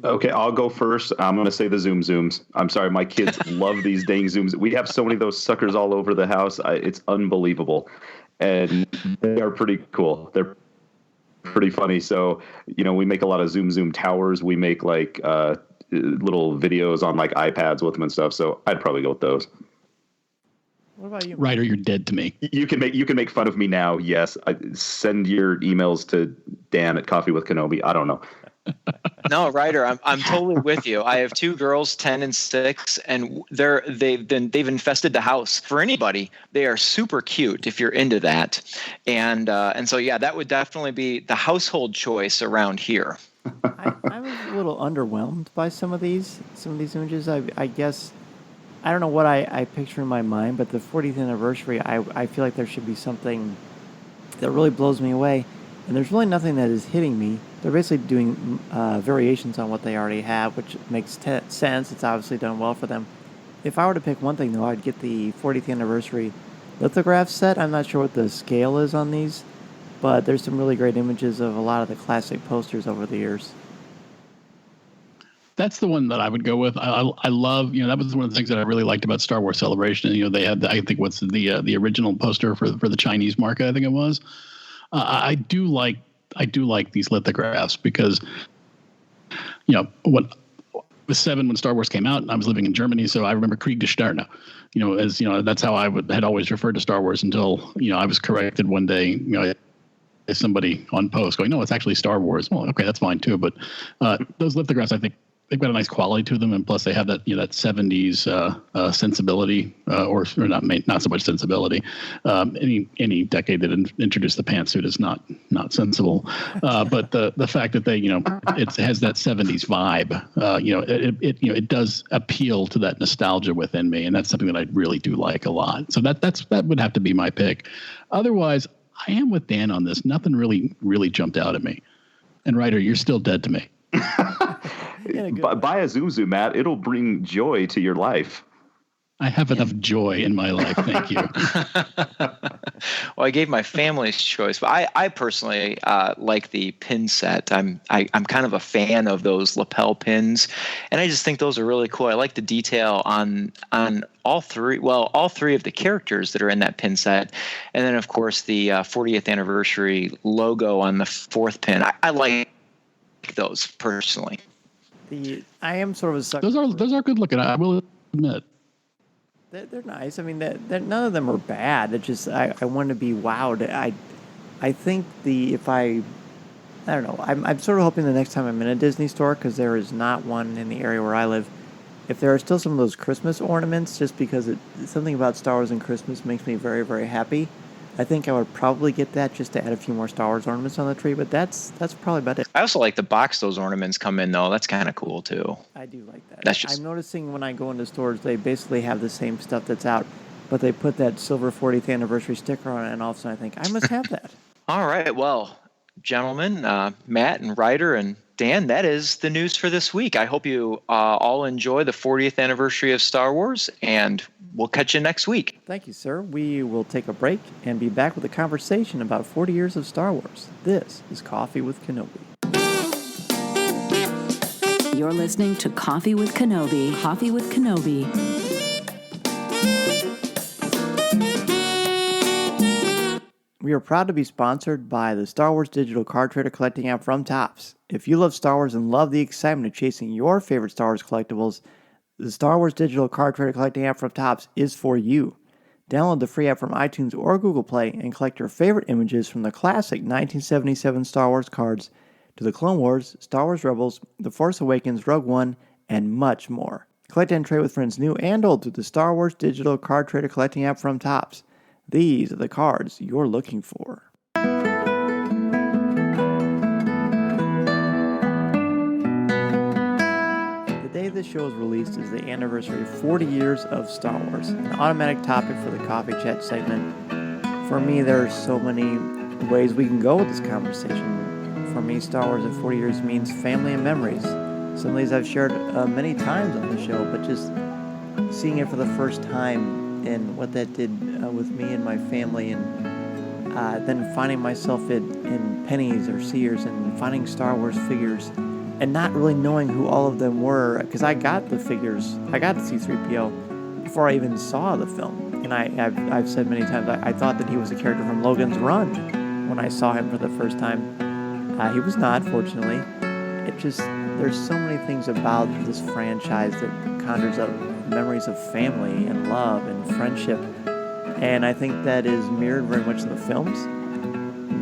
Okay, I'll go first. I'm going to say the Zoom Zooms. I'm sorry, my kids love these dang Zooms. We have so many of those suckers all over the house. It's unbelievable. And they are pretty cool. They're pretty funny. So, we make a lot of Zoom towers. We make like little videos on like iPads with them and stuff. So I'd probably go with those. What about you? Ryder, you're dead to me. You can make fun of me now. Yes. Send your emails to Dan at Coffee with Kenobi. I don't know. No, Ryder, I'm totally with you. I have two girls, 10 and 6, and they've infested the house. For anybody, they are super cute if you're into that, and so yeah, that would definitely be the household choice around here. I was a little underwhelmed by some of these images. I guess I don't know what I picture in my mind, but the 40th anniversary, I feel like there should be something that really blows me away, and there's really nothing that is hitting me. They're basically doing variations on what they already have, which makes sense. It's obviously done well for them. If I were to pick one thing, though, I'd get the 40th anniversary lithograph set. I'm not sure what the scale is on these, but there's some really great images of a lot of the classic posters over the years. That's the one that I would go with. I love, that was one of the things that I really liked about Star Wars Celebration. They had, I think, what's the original poster for the Chinese market, I think it was. I do like these lithographs because, when I was 7 when Star Wars came out, and I was living in Germany, so I remember Krieg der Sterne. That's how I had always referred to Star Wars until I was corrected one day. As somebody on post going, no, it's actually Star Wars. Well, okay, that's fine too. But those lithographs, I think, they've got a nice quality to them, and plus they have that that 70s sensibility, or not so much sensibility. Any decade that introduced the pantsuit is not sensible, but the fact that they it has that 70s vibe, it does appeal to that nostalgia within me, and that's something that I really do like a lot. So that would have to be my pick. Otherwise, I am with Dan on this. Nothing really jumped out at me. And Ryder, you're still dead to me. Buy a Zuzu, Matt. It'll bring joy to your life. I have enough joy in my life. Thank you. Well, I gave my family's choice, but I personally like the pin set. I'm kind of a fan of those lapel pins, and I just think those are really cool. I like the detail on all three of the characters that are in that pin set, and then of course the 40th anniversary logo on the fourth pin. I like those personally. I am sort of a sucker. Those are good looking. I will admit. They're nice. I mean, none of them are bad. It's just I want to be wowed. I think I don't know. I'm sort of hoping the next time I'm in a Disney store, because there is not one in the area where I live, if there are still some of those Christmas ornaments, just because something about Star Wars and Christmas makes me very, very happy. I think I would probably get that just to add a few more Star Wars ornaments on the tree, but that's probably about it. I also like the box those ornaments come in, though. That's kind of cool, too. I do like that. I'm noticing when I go into stores, they basically have the same stuff that's out, but they put that silver 40th anniversary sticker on it, and all of a sudden I think, I must have that. All right. Well, gentlemen, Matt and Ryder and Dan, that is the news for this week. I hope you all enjoy the 40th anniversary of Star Wars, and we'll catch you next week. Thank you, sir. We will take a break and be back with a conversation about 40 years of Star Wars. This is Coffee with Kenobi. You're listening to Coffee with Kenobi. Coffee with Kenobi. We are proud to be sponsored by the Star Wars digital card trader collecting app from Topps. If you love Star Wars and love the excitement of chasing your favorite Star Wars collectibles, the Star Wars digital card trader collecting app from Topps is for you. Download the free app from iTunes or Google Play and collect your favorite images from the classic 1977 Star Wars cards to the Clone Wars, Star Wars Rebels, The Force Awakens, Rogue One, and much more. Collect and trade with friends new and old through the Star Wars digital card trader collecting app from Topps. These are the cards you're looking for. The day this show is released is the anniversary of 40 years of Star Wars, an automatic topic for the Coffee Chat segment. For me, there are so many ways we can go with this conversation. For me, Star Wars at 40 years means family and memories. Some of these I've shared many times on the show, but just seeing it for the first time and what that did with me and my family, and then finding myself in Penny's or Sears and finding Star Wars figures and not really knowing who all of them were, because I got the figures, I got C-3PO before I even saw the film. And I've said many times, I thought that he was a character from Logan's Run when I saw him for the first time. He was not, fortunately. There's so many things about this franchise that conjures up memories of family and love and friendship, and I think that is mirrored very much in the films.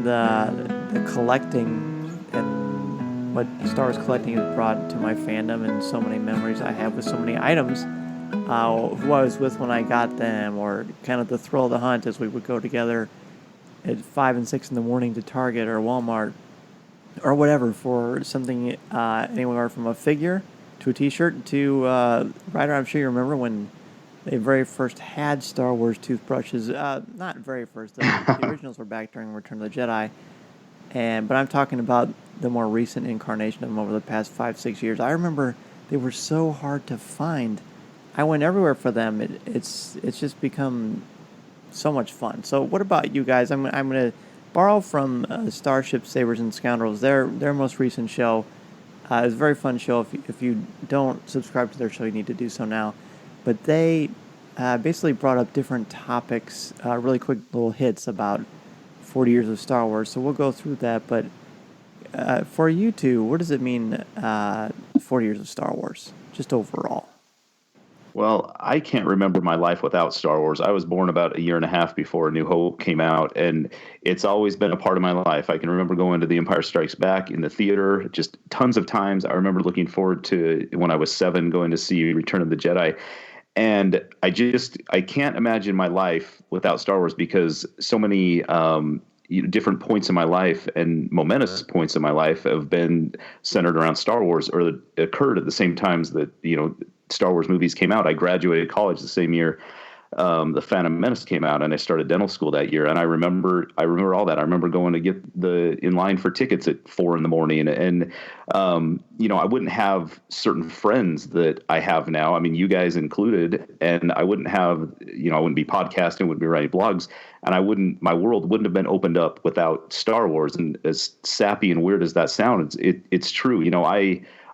The collecting and what Star Wars collecting has brought to my fandom, and so many memories I have with so many items, who I was with when I got them, or kind of the thrill of the hunt as we would go together at 5 and 6 in the morning to Target or Walmart or whatever for something, anywhere from a figure to a t-shirt to, Ryder, I'm sure you remember when they very first had Star Wars toothbrushes. Not very first, the originals were back during Return of the Jedi. But I'm talking about the more recent incarnation of them over the past 5-6 years. I remember they were so hard to find. I went everywhere for them. It's just become so much fun. So what about you guys? I'm going to borrow from Starship Sabers and Scoundrels, their most recent show. It was a very fun show. If you don't subscribe to their show, you need to do so now. But they basically brought up different topics, really quick little hits about 40 years of Star Wars. So we'll go through that. But for you two, what does it mean, 40 years of Star Wars, just overall? Well, I can't remember my life without Star Wars. I was born about a year and a half before A New Hope came out, and it's always been a part of my life. I can remember going to The Empire Strikes Back in the theater just tons of times. I remember looking forward to, when I was 7, going to see Return of the Jedi. And I can't imagine my life without Star Wars, because so many different points in my life and momentous points in my life have been centered around Star Wars, or occurred at the same times that, Star Wars movies came out. I graduated college the same year the Phantom Menace came out, and I started dental school that year. And I remember all that. I remember going to get in line for tickets at 4 a.m. And I wouldn't have certain friends that I have now. I mean, you guys included, and I wouldn't have, I wouldn't be podcasting, wouldn't be writing blogs, and my world wouldn't have been opened up without Star Wars. And as sappy and weird as that sounds, it's true.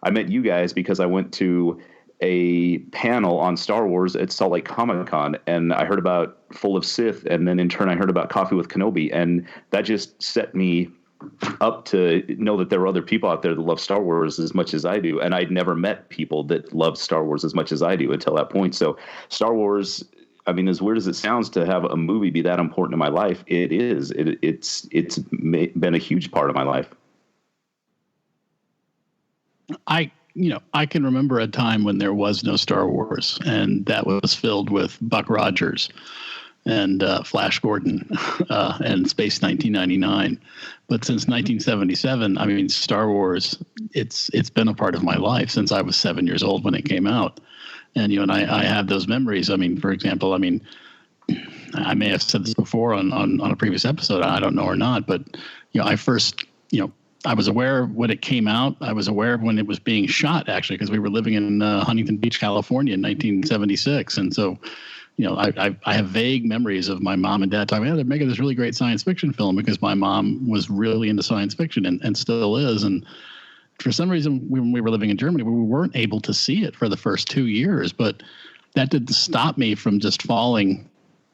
I met you guys because I went to a panel on Star Wars at Salt Lake Comic-Con, and I heard about Full of Sith, and then in turn I heard about Coffee with Kenobi, and that just set me up to know that there were other people out there that love Star Wars as much as I do, and I'd never met people that loved Star Wars as much as I do until that point. So Star Wars, I mean, as weird as it sounds to have a movie be that important in my life, it is. It's been a huge part of my life. I can remember a time when there was no Star Wars, and that was filled with Buck Rogers and Flash Gordon and Space 1999. But since 1977, I mean, Star Wars, it's been a part of my life since I was 7 years old when it came out. And, and I have those memories. I mean, for example, I may have said this before on a previous episode, I don't know or not, but, I first, I was aware of when it came out. I was aware of when it was being shot, actually, because we were living in Huntington Beach, California in 1976. And so, I have vague memories of my mom and dad talking, they're making this really great science fiction film, because my mom was really into science fiction and still is. And for some reason, when we were living in Germany, we weren't able to see it for the first 2 years. But that didn't stop me from just falling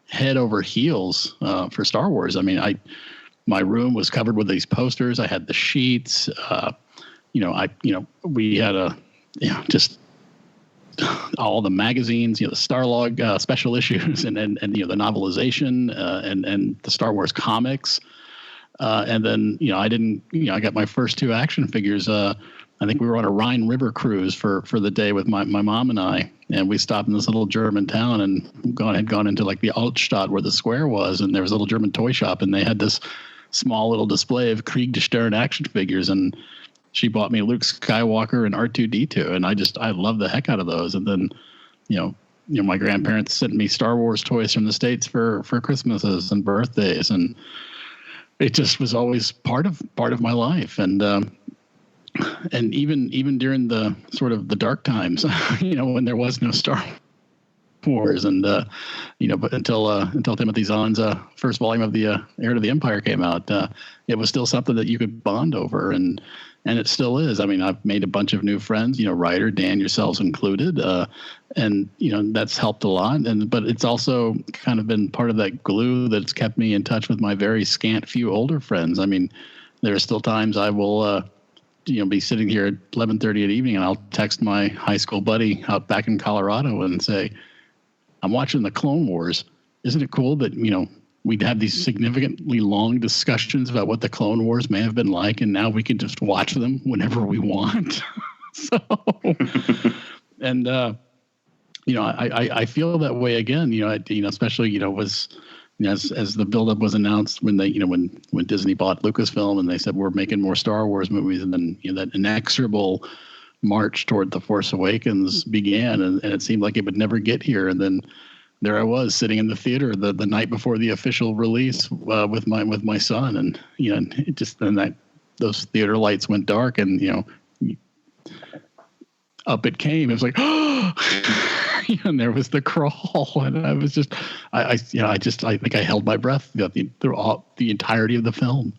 head over heels for Star Wars. I mean, my room was covered with these posters. I had the sheets. We had just all the magazines, the Starlog special issues, and the novelization and the Star Wars comics. And then I got my first 2 action figures. I think we were on a Rhine River cruise for the day with my mom and I, and we stopped in this little German town and had gone into like the Altstadt where the square was, and there was a little German toy shop, and they had this small little display of Krieg-Stern action figures, and she bought me Luke Skywalker and R2-D2, and I love the heck out of those. And then, my grandparents sent me Star Wars toys from the States for Christmases and birthdays, and it just was always part of my life. And even during the sort of the dark times, when there was no Star Wars, and but until Timothy Zahn's first volume of the Heir to the Empire came out, it was still something that you could bond over, and it still is. I mean, I've made a bunch of new friends, Ryder, Dan, yourselves included, and that's helped a lot. But it's also kind of been part of that glue that's kept me in touch with my very scant few older friends. I mean, there are still times I will be sitting here at 11:30 at evening, and I'll text my high school buddy out back in Colorado and say, I'm watching the Clone Wars. Isn't it cool that, we'd have these significantly long discussions about what the Clone Wars may have been like, and now we can just watch them whenever we want. So, and, I feel that way again, especially, as the buildup was announced when they, when Disney bought Lucasfilm and they said, we're making more Star Wars movies, and then, that inexorable march toward The Force Awakens began, and it seemed like it would never get here. And then there I was sitting in the theater the night before the official release with my son, and it just, then those theater lights went dark, and up it came. It was like, and there was the crawl, and I was just, I think I held my breath through the entirety of the film.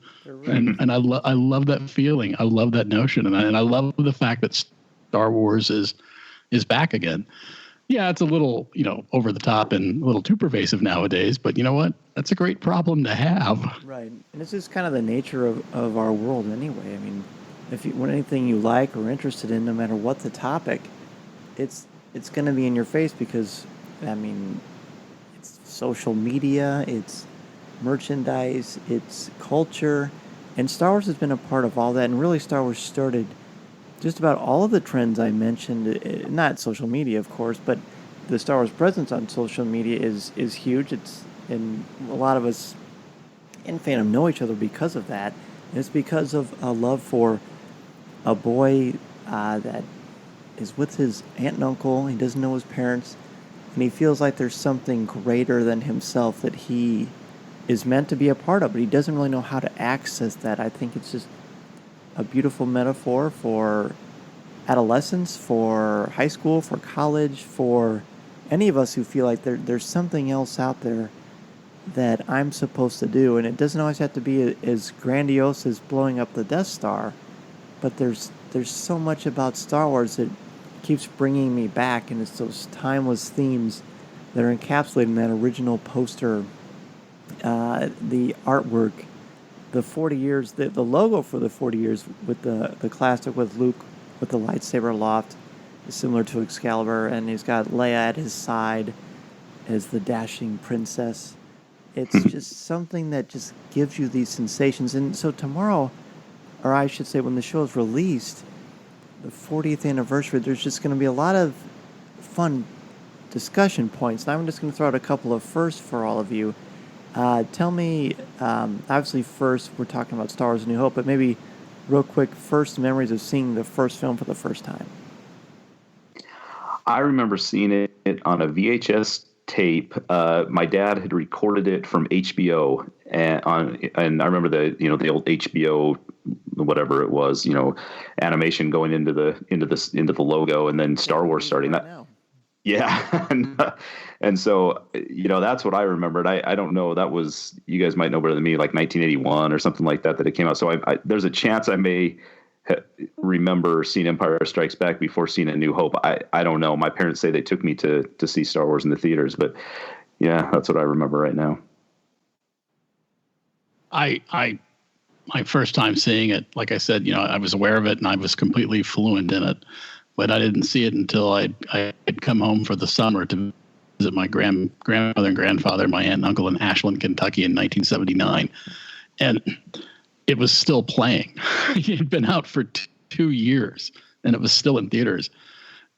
And I love that feeling. I love that notion, and I love the fact that Star Wars is back again. Yeah, it's a little over the top and a little too pervasive nowadays, but you know what? That's a great problem to have. Right, and it's just kind of the nature of our world anyway. I mean, when anything you like or interested in, no matter what the topic, it's going to be in your face, because it's social media, it's merchandise, it's culture. And Star Wars has been a part of all that, and really Star Wars started just about all of the trends I mentioned, not social media, of course, but the Star Wars presence on social media is huge. And a lot of us in fandom know each other because of that. And it's because of a love for a boy that is with his aunt and uncle. He doesn't know his parents. and he feels like there's something greater than himself that he is meant to be a part of, but he doesn't really know how to access that. I think it's just a beautiful metaphor for adolescence, for high school, for college, for any of us who feel like there's something else out there that I'm supposed to do. And it doesn't always have to be as grandiose as blowing up the Death Star, but there's so much about Star Wars that keeps bringing me back, and it's those timeless themes that are encapsulated in that original poster, the artwork, the 40 years, the logo for the 40 years with the classic with Luke with the lightsaber aloft, similar to Excalibur, and he's got Leia at his side as the dashing princess. It's just something that just gives you these sensations. And so tomorrow, or I should say when the show is released, the 40th anniversary, there's just going to be a lot of fun discussion points. And I'm just going to throw out a couple of firsts for all of you. Tell me, obviously first we're talking about Star Wars A New Hope, but maybe real quick, first memories of seeing the first film for the first time. I remember seeing it on a VHS tape. My dad had recorded it from HBO, and I remember the old HBO, whatever it was, animation going into the logo, and then Star Wars starting that. Yeah. And so, that's what I remembered. I don't know. That was, you guys might know better than me, like 1981 or something like that it came out. So there's a chance I may remember seeing Empire Strikes Back before seeing A New Hope. I don't know. My parents say they took me to see Star Wars in the theaters, but yeah, that's what I remember right now. My first time seeing it, like I said, I was aware of it and I was completely fluent in it, but I didn't see it until I'd come home for the summer to visit my grandmother and grandfather, my aunt and uncle in Ashland, Kentucky in 1979. And it was still playing. It had been out for 2 years and it was still in theaters.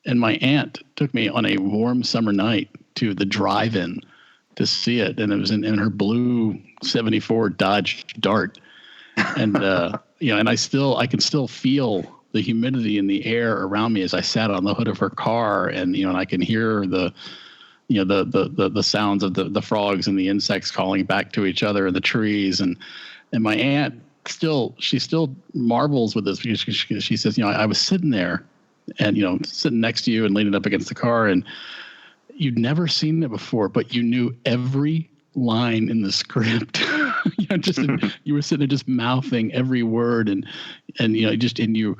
And my aunt took me on a warm summer night to the drive-in to see it. And it was in her blue 74 Dodge Dart. And, and I can still feel the humidity in the air around me as I sat on the hood of her car, and and I can hear the sounds of the frogs and the insects calling back to each other in the trees, and my aunt she still marvels with this because she says, I was sitting there and sitting next to you and leaning up against the car, and you'd never seen it before, but you knew every line in the script. You were sitting there just mouthing every word, and you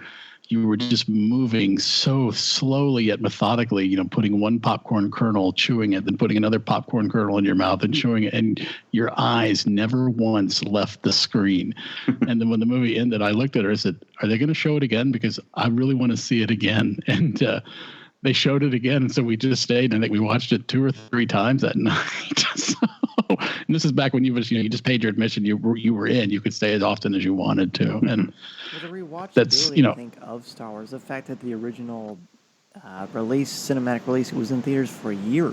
were just moving so slowly yet methodically, putting one popcorn kernel, chewing it, then putting another popcorn kernel in your mouth and chewing it, and your eyes never once left the screen. And then when the movie ended, I looked at her and said, "Are they going to show it again? Because I really want to see it again." And they showed it again, and so we just stayed. And I think we watched it 2 or 3 times that night. And this is back when you just paid your admission. You were in. You could stay as often as you wanted to. And the rewatchability, I think, of Star Wars, the fact that the original cinematic release, it was in theaters for a year.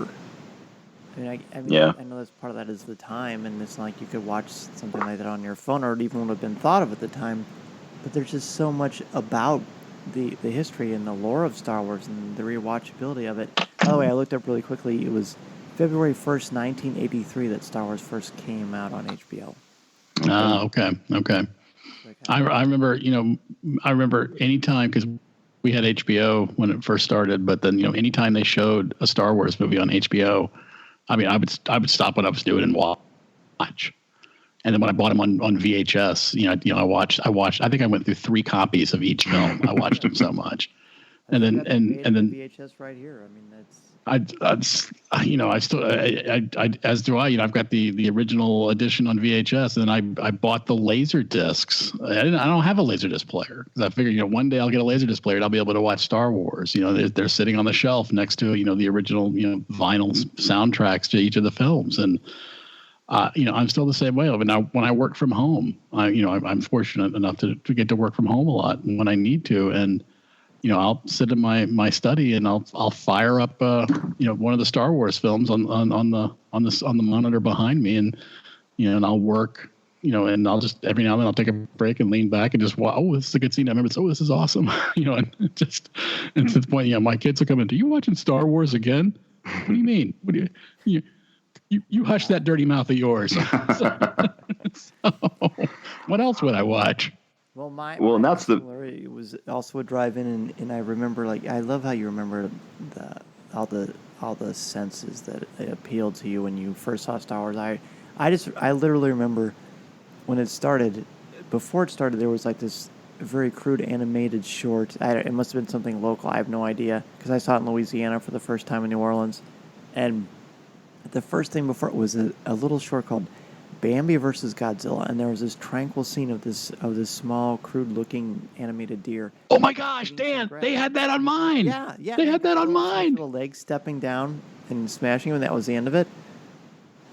I know that's part of that is the time, and it's not like you could watch something like that on your phone, or it even would have been thought of at the time. But there's just so much about the history and the lore of Star Wars and the rewatchability of it. By the way, I looked up really quickly. It was February 1st, 1983 that Star Wars first came out on HBO. Okay. I remember anytime, because we had HBO when it first started, but then, anytime they showed a Star Wars movie on HBO, I would stop what I was doing and watch. And then when I bought them on VHS, I watched, I think I went through 3 copies of each film. I watched them so much. And then VHS right here. I mean, that's. As do I. I've got the original edition on VHS, and then I bought the laser discs. I don't have a laser disc player because I figured one day I'll get a laser disc player and I'll be able to watch Star Wars. They're sitting on the shelf next to the original vinyl soundtracks to each of the films, and I'm still the same way. Now, when I work from home, I'm fortunate enough to get to work from home a lot when I need to, and I'll sit in my study and I'll fire up one of the Star Wars films on the monitor behind me, and and I'll work, and I'll just every now and then I'll take a break and lean back and just watch. Oh, this is a good scene. I remember. This is awesome. And to the point, my kids will come in. "Are you watching Star Wars again?" What do you mean? What do you hush that dirty mouth of yours. So, what else would I watch? Well, my that's the. it was also a drive-in, and I remember, like, I love how you remember all the senses that appealed to you when you first saw Star Wars. I literally remember when it started. Before it started, there was like this very crude animated short. It must have been something local. I have no idea, because I saw it in Louisiana for the first time in New Orleans, and the first thing before it was a little short called Bambi versus Godzilla, and there was this tranquil scene of this small, crude-looking animated deer. Oh my gosh, Dan! They had that on mine. Yeah. They had that on mine. Little legs stepping down and smashing him, and that was the end of it.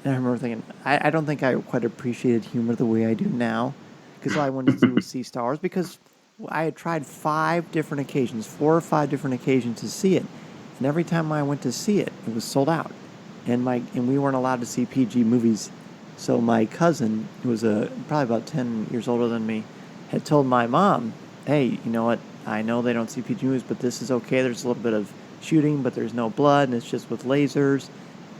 And I remember thinking, I don't think I quite appreciated humor the way I do now, because all I wanted to do was see Star Wars, because I had tried 4 or 5 different occasions to see it, and every time I went to see it, it was sold out, and we weren't allowed to see PG movies. So my cousin, who was probably about 10 years older than me, had told my mom, hey, you know what, I know they don't see PG movies, but this is okay. There's a little bit of shooting, but there's no blood, and it's just with lasers,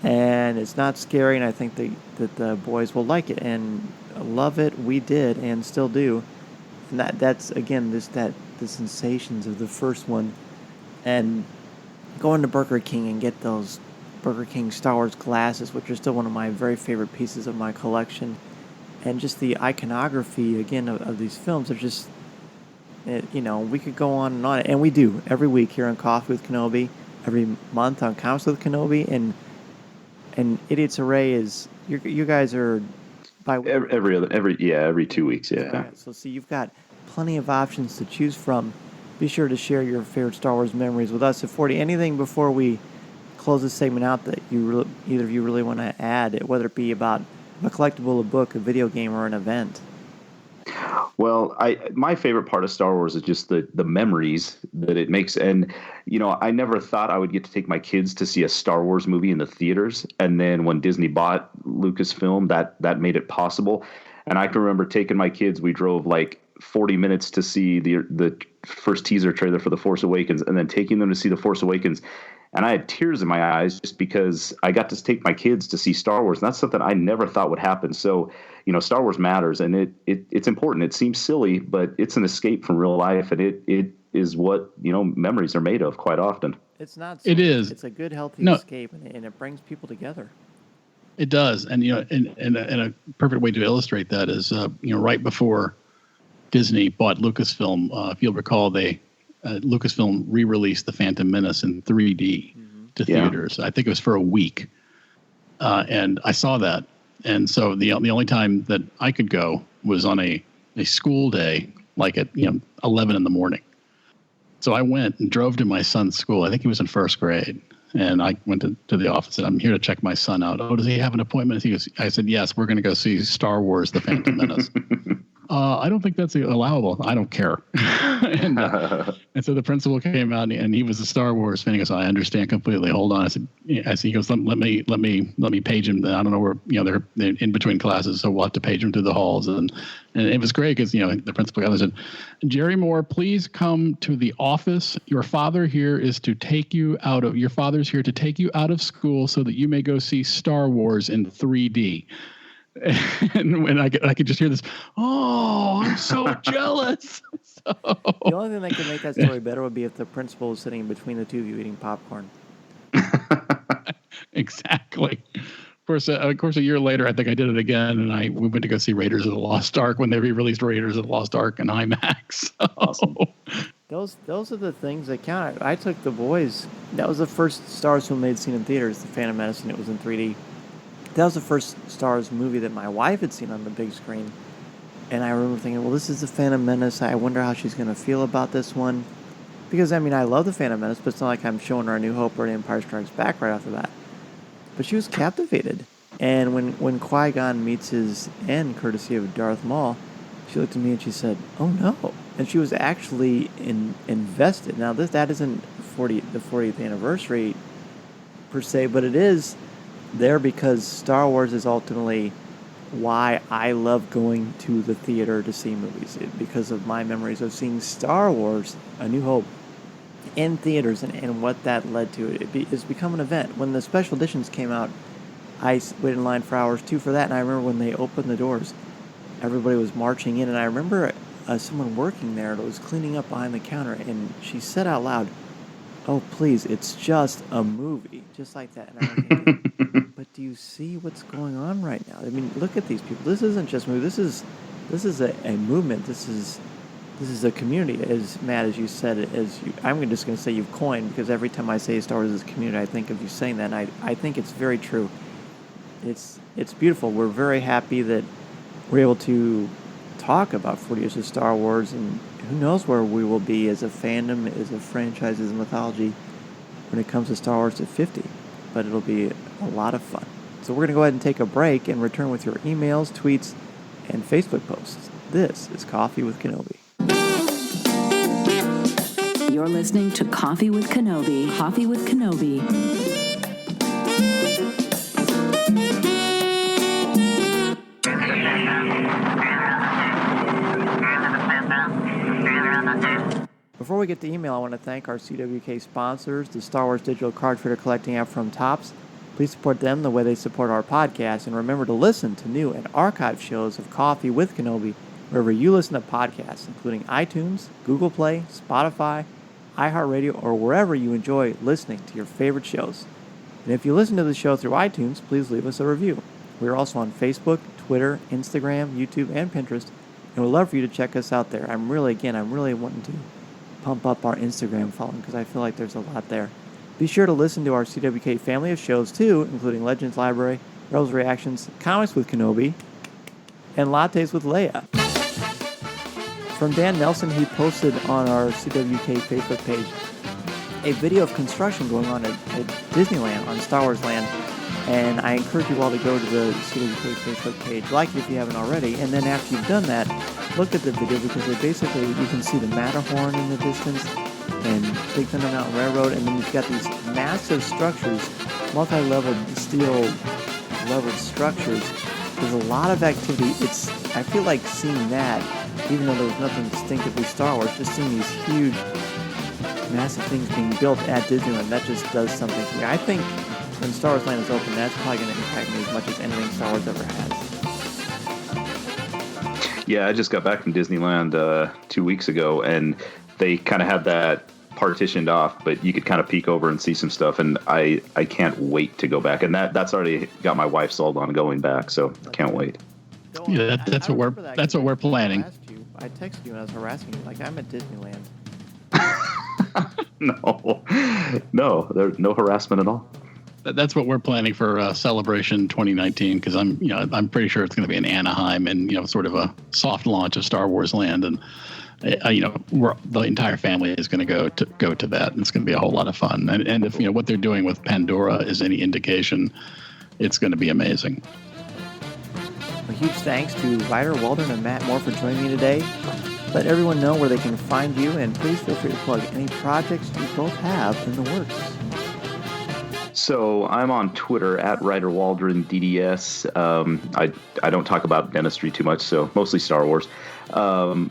and it's not scary, and I think that the boys will like it, and love it. We did, and still do. And that's, again, the sensations of the first one, and going to Burger King and get those Burger King Star Wars glasses, which are still one of my very favorite pieces of my collection, and just the iconography, again, of these films are just, we could go on, and we do every week here on Coffee with Kenobi, every month on Comics with Kenobi, and Idiot's Array is, you guys are by every 2 weeks, yeah. Okay, so see, you've got plenty of options to choose from. Be sure to share your favorite Star Wars memories with us at 40. Anything before we close this segment out that either of you really want to add, whether it be about a collectible, a book, a video game, or an event? Well, my favorite part of Star Wars is just the memories that it makes. And, I never thought I would get to take my kids to see a Star Wars movie in the theaters. And then when Disney bought Lucasfilm, that made it possible. And I can remember taking my kids, we drove like 40 minutes to see the first teaser trailer for The Force Awakens, and then taking them to see The Force Awakens. And I had tears in my eyes just because I got to take my kids to see Star Wars. And that's something I never thought would happen. So, Star Wars matters, and it's important. It seems silly, but it's an escape from real life, and it is what, memories are made of quite often. It's not. It is. It's a good, healthy escape, and it brings people together. It does. And, and a perfect way to illustrate that is, right before Disney bought Lucasfilm, if you'll recall, Lucasfilm re-released The Phantom Menace in 3D to theaters. I think it was for a week. And I saw that. And so the only time that I could go was on a school day, like at 11 in the morning. So I went and drove to my son's school. I think he was in first grade. And I went to the office and I'm here to check my son out. Oh, does he have an appointment? I said, yes, we're going to go see Star Wars, The Phantom Menace. I don't think that's allowable. I don't care. and so the principal came out and he was a Star Wars fan. He goes, I understand completely. Hold on. I said, he goes, let me page him. I don't know where, they're in between classes. So we'll have to page him through the halls. And it was great because, the principal got said, Jerry Moore, please come to the office. Your father's here to take you out of school so that you may go see Star Wars in 3D. And when I could just hear this, oh, I'm so jealous. So. The only thing that could make that story better would be if the principal was sitting between the two of you eating popcorn. Exactly. Of course, a year later, I think I did it again, and we went to go see Raiders of the Lost Ark when they re-released Raiders of the Lost Ark in IMAX. So. Awesome. Those are the things that count. I took the boys. That was the first Star Wars film they'd seen in theaters, The Phantom Menace, and it was in 3D. That was the first Star Wars movie that my wife had seen on the big screen. And I remember thinking, well, this is The Phantom Menace. I wonder how she's going to feel about this one. Because, I love The Phantom Menace, but it's not like I'm showing her A New Hope or The Empire Strikes Back right off the bat. But she was captivated. And when Qui-Gon meets his end, courtesy of Darth Maul, she looked at me and she said, oh, no. And she was actually invested. Now, that isn't the 40th anniversary, per se, but it is there because Star Wars is ultimately why I love going to the theater to see movies, because of my memories of seeing Star Wars, A New Hope, in theaters, and what that led to. It's become an event. When the special editions came out, I waited in line for hours too for that, and I remember when they opened the doors, everybody was marching in, and I remember someone working there that was cleaning up behind the counter, and she said out loud, "Oh, please, it's just a movie," just like that. And I was thinking, but do you see what's going on right now? I mean, look at these people. This isn't just a movie. This is a movement. This is a community, as Matt, as you said, I'm just going to say you've coined, because every time I say Star Wars is a community, I think of you saying that, and I think it's very true. It's beautiful. We're very happy that we're able to talk about 40 years of Star Wars, and who knows where we will be as a fandom, as a franchise, as a mythology when it comes to Star Wars at 50. But it'll be a lot of fun. So we're going to go ahead and take a break and return with your emails, tweets, and Facebook posts. This is Coffee with Kenobi. You're listening to Coffee with Kenobi. Coffee with Kenobi. Before we get to email, I want to thank our CWK sponsors, the Star Wars digital card trader collecting app from Topps. Please support them the way they support our podcast, and remember to listen to new and archived shows of Coffee with Kenobi wherever you listen to podcasts, including iTunes, Google Play, Spotify, iHeartRadio, or wherever you enjoy listening to your favorite shows. And if you listen to the show through iTunes, please leave us a review. We are also on Facebook, Twitter, Instagram, YouTube, and Pinterest, and we'd love for you to check us out there. I'm really wanting to pump up our Instagram following, because I feel like there's a lot there. Be sure to listen to our CWK family of shows too, including Legends Library, Rebels Reactions, Comics with Kenobi, and Lattes with Leia. From Dan Nelson, he posted on our CWK Facebook page a video of construction going on at Disneyland, on Star Wars Land, and I encourage you all to go to the CWK Facebook page, like it if you haven't already, and then after you've done that, look at the video, because you can see the Matterhorn in the distance, and Big Thunder Mountain Railroad, and then you've got these massive structures, multi-leveled steel leveled structures. There's a lot of activity. I feel like seeing that, even though there was nothing distinctively Star Wars, just seeing these huge, massive things being built at Disneyland, that just does something to me. I think when Star Wars Land is open, that's probably going to impact me as much as anything Star Wars ever has. Yeah, I just got back from Disneyland 2 weeks ago, and they kind of had that partitioned off, but you could kind of peek over and see some stuff, and I can't wait to go back. And that's already got my wife sold on going back, so can't wait. Yeah, that's what we're planning. I texted you and I was harassing you like I'm at Disneyland. No, there's no harassment at all. That's what we're planning for Celebration 2019, because I'm pretty sure it's going to be in Anaheim, and sort of a soft launch of Star Wars Land, and the entire family is going to go to that, and it's going to be a whole lot of fun. And if what they're doing with Pandora is any indication, it's going to be amazing. A huge thanks to Ryder Waldron and Matt Moore for joining me today. Let everyone know where they can find you, and please feel free to plug any projects you both have in the works. So I'm on Twitter at RyderWaldronDDS. I don't talk about dentistry too much, so mostly Star Wars.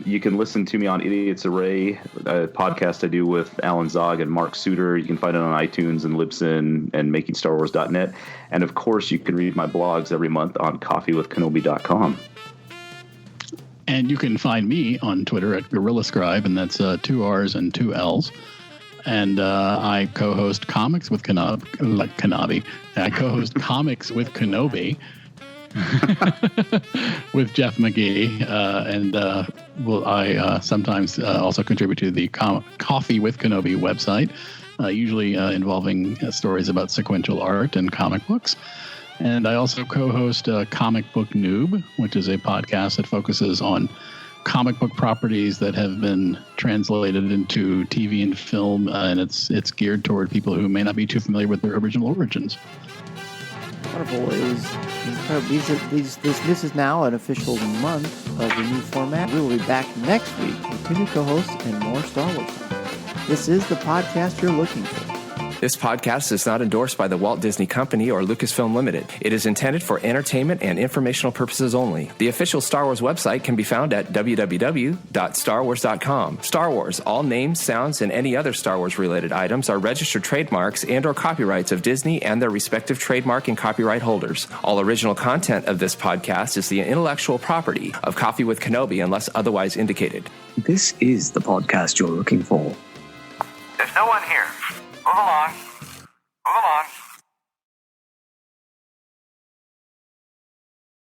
You can listen to me on Idiot's Array, a podcast I do with Alan Zog and Mark Suter. You can find it on iTunes and Libsyn and MakingStarWars.net. And of course, you can read my blogs every month on CoffeeWithKenobi.com. And you can find me on Twitter at Gorilla Scribe, and that's 2 R's and 2 L's. And I co-host Comics with Kenobi. I co-host Comics with Kenobi with Jeff McGee. I sometimes also contribute to the Coffee with Kenobi website, usually involving stories about sequential art and comic books. And I also co-host Comic Book Noob, which is a podcast that focuses on comic book properties that have been translated into TV and film, and it's geared toward people who may not be too familiar with their original origins. Wonderful. It is incredible. This is now an official month of the new format. We will be back next week with 2 new co-hosts and more Star Wars. This is the podcast you're looking for. This podcast is not endorsed by the Walt Disney Company or Lucasfilm Limited. It is intended for entertainment and informational purposes only. The official Star Wars website can be found at www.starwars.com. Star Wars, all names, sounds, and any other Star Wars related items are registered trademarks and or copyrights of Disney and their respective trademark and copyright holders. All original content of this podcast is the intellectual property of Coffee with Kenobi unless otherwise indicated. This is the podcast you're looking for. There's no one here. Move along.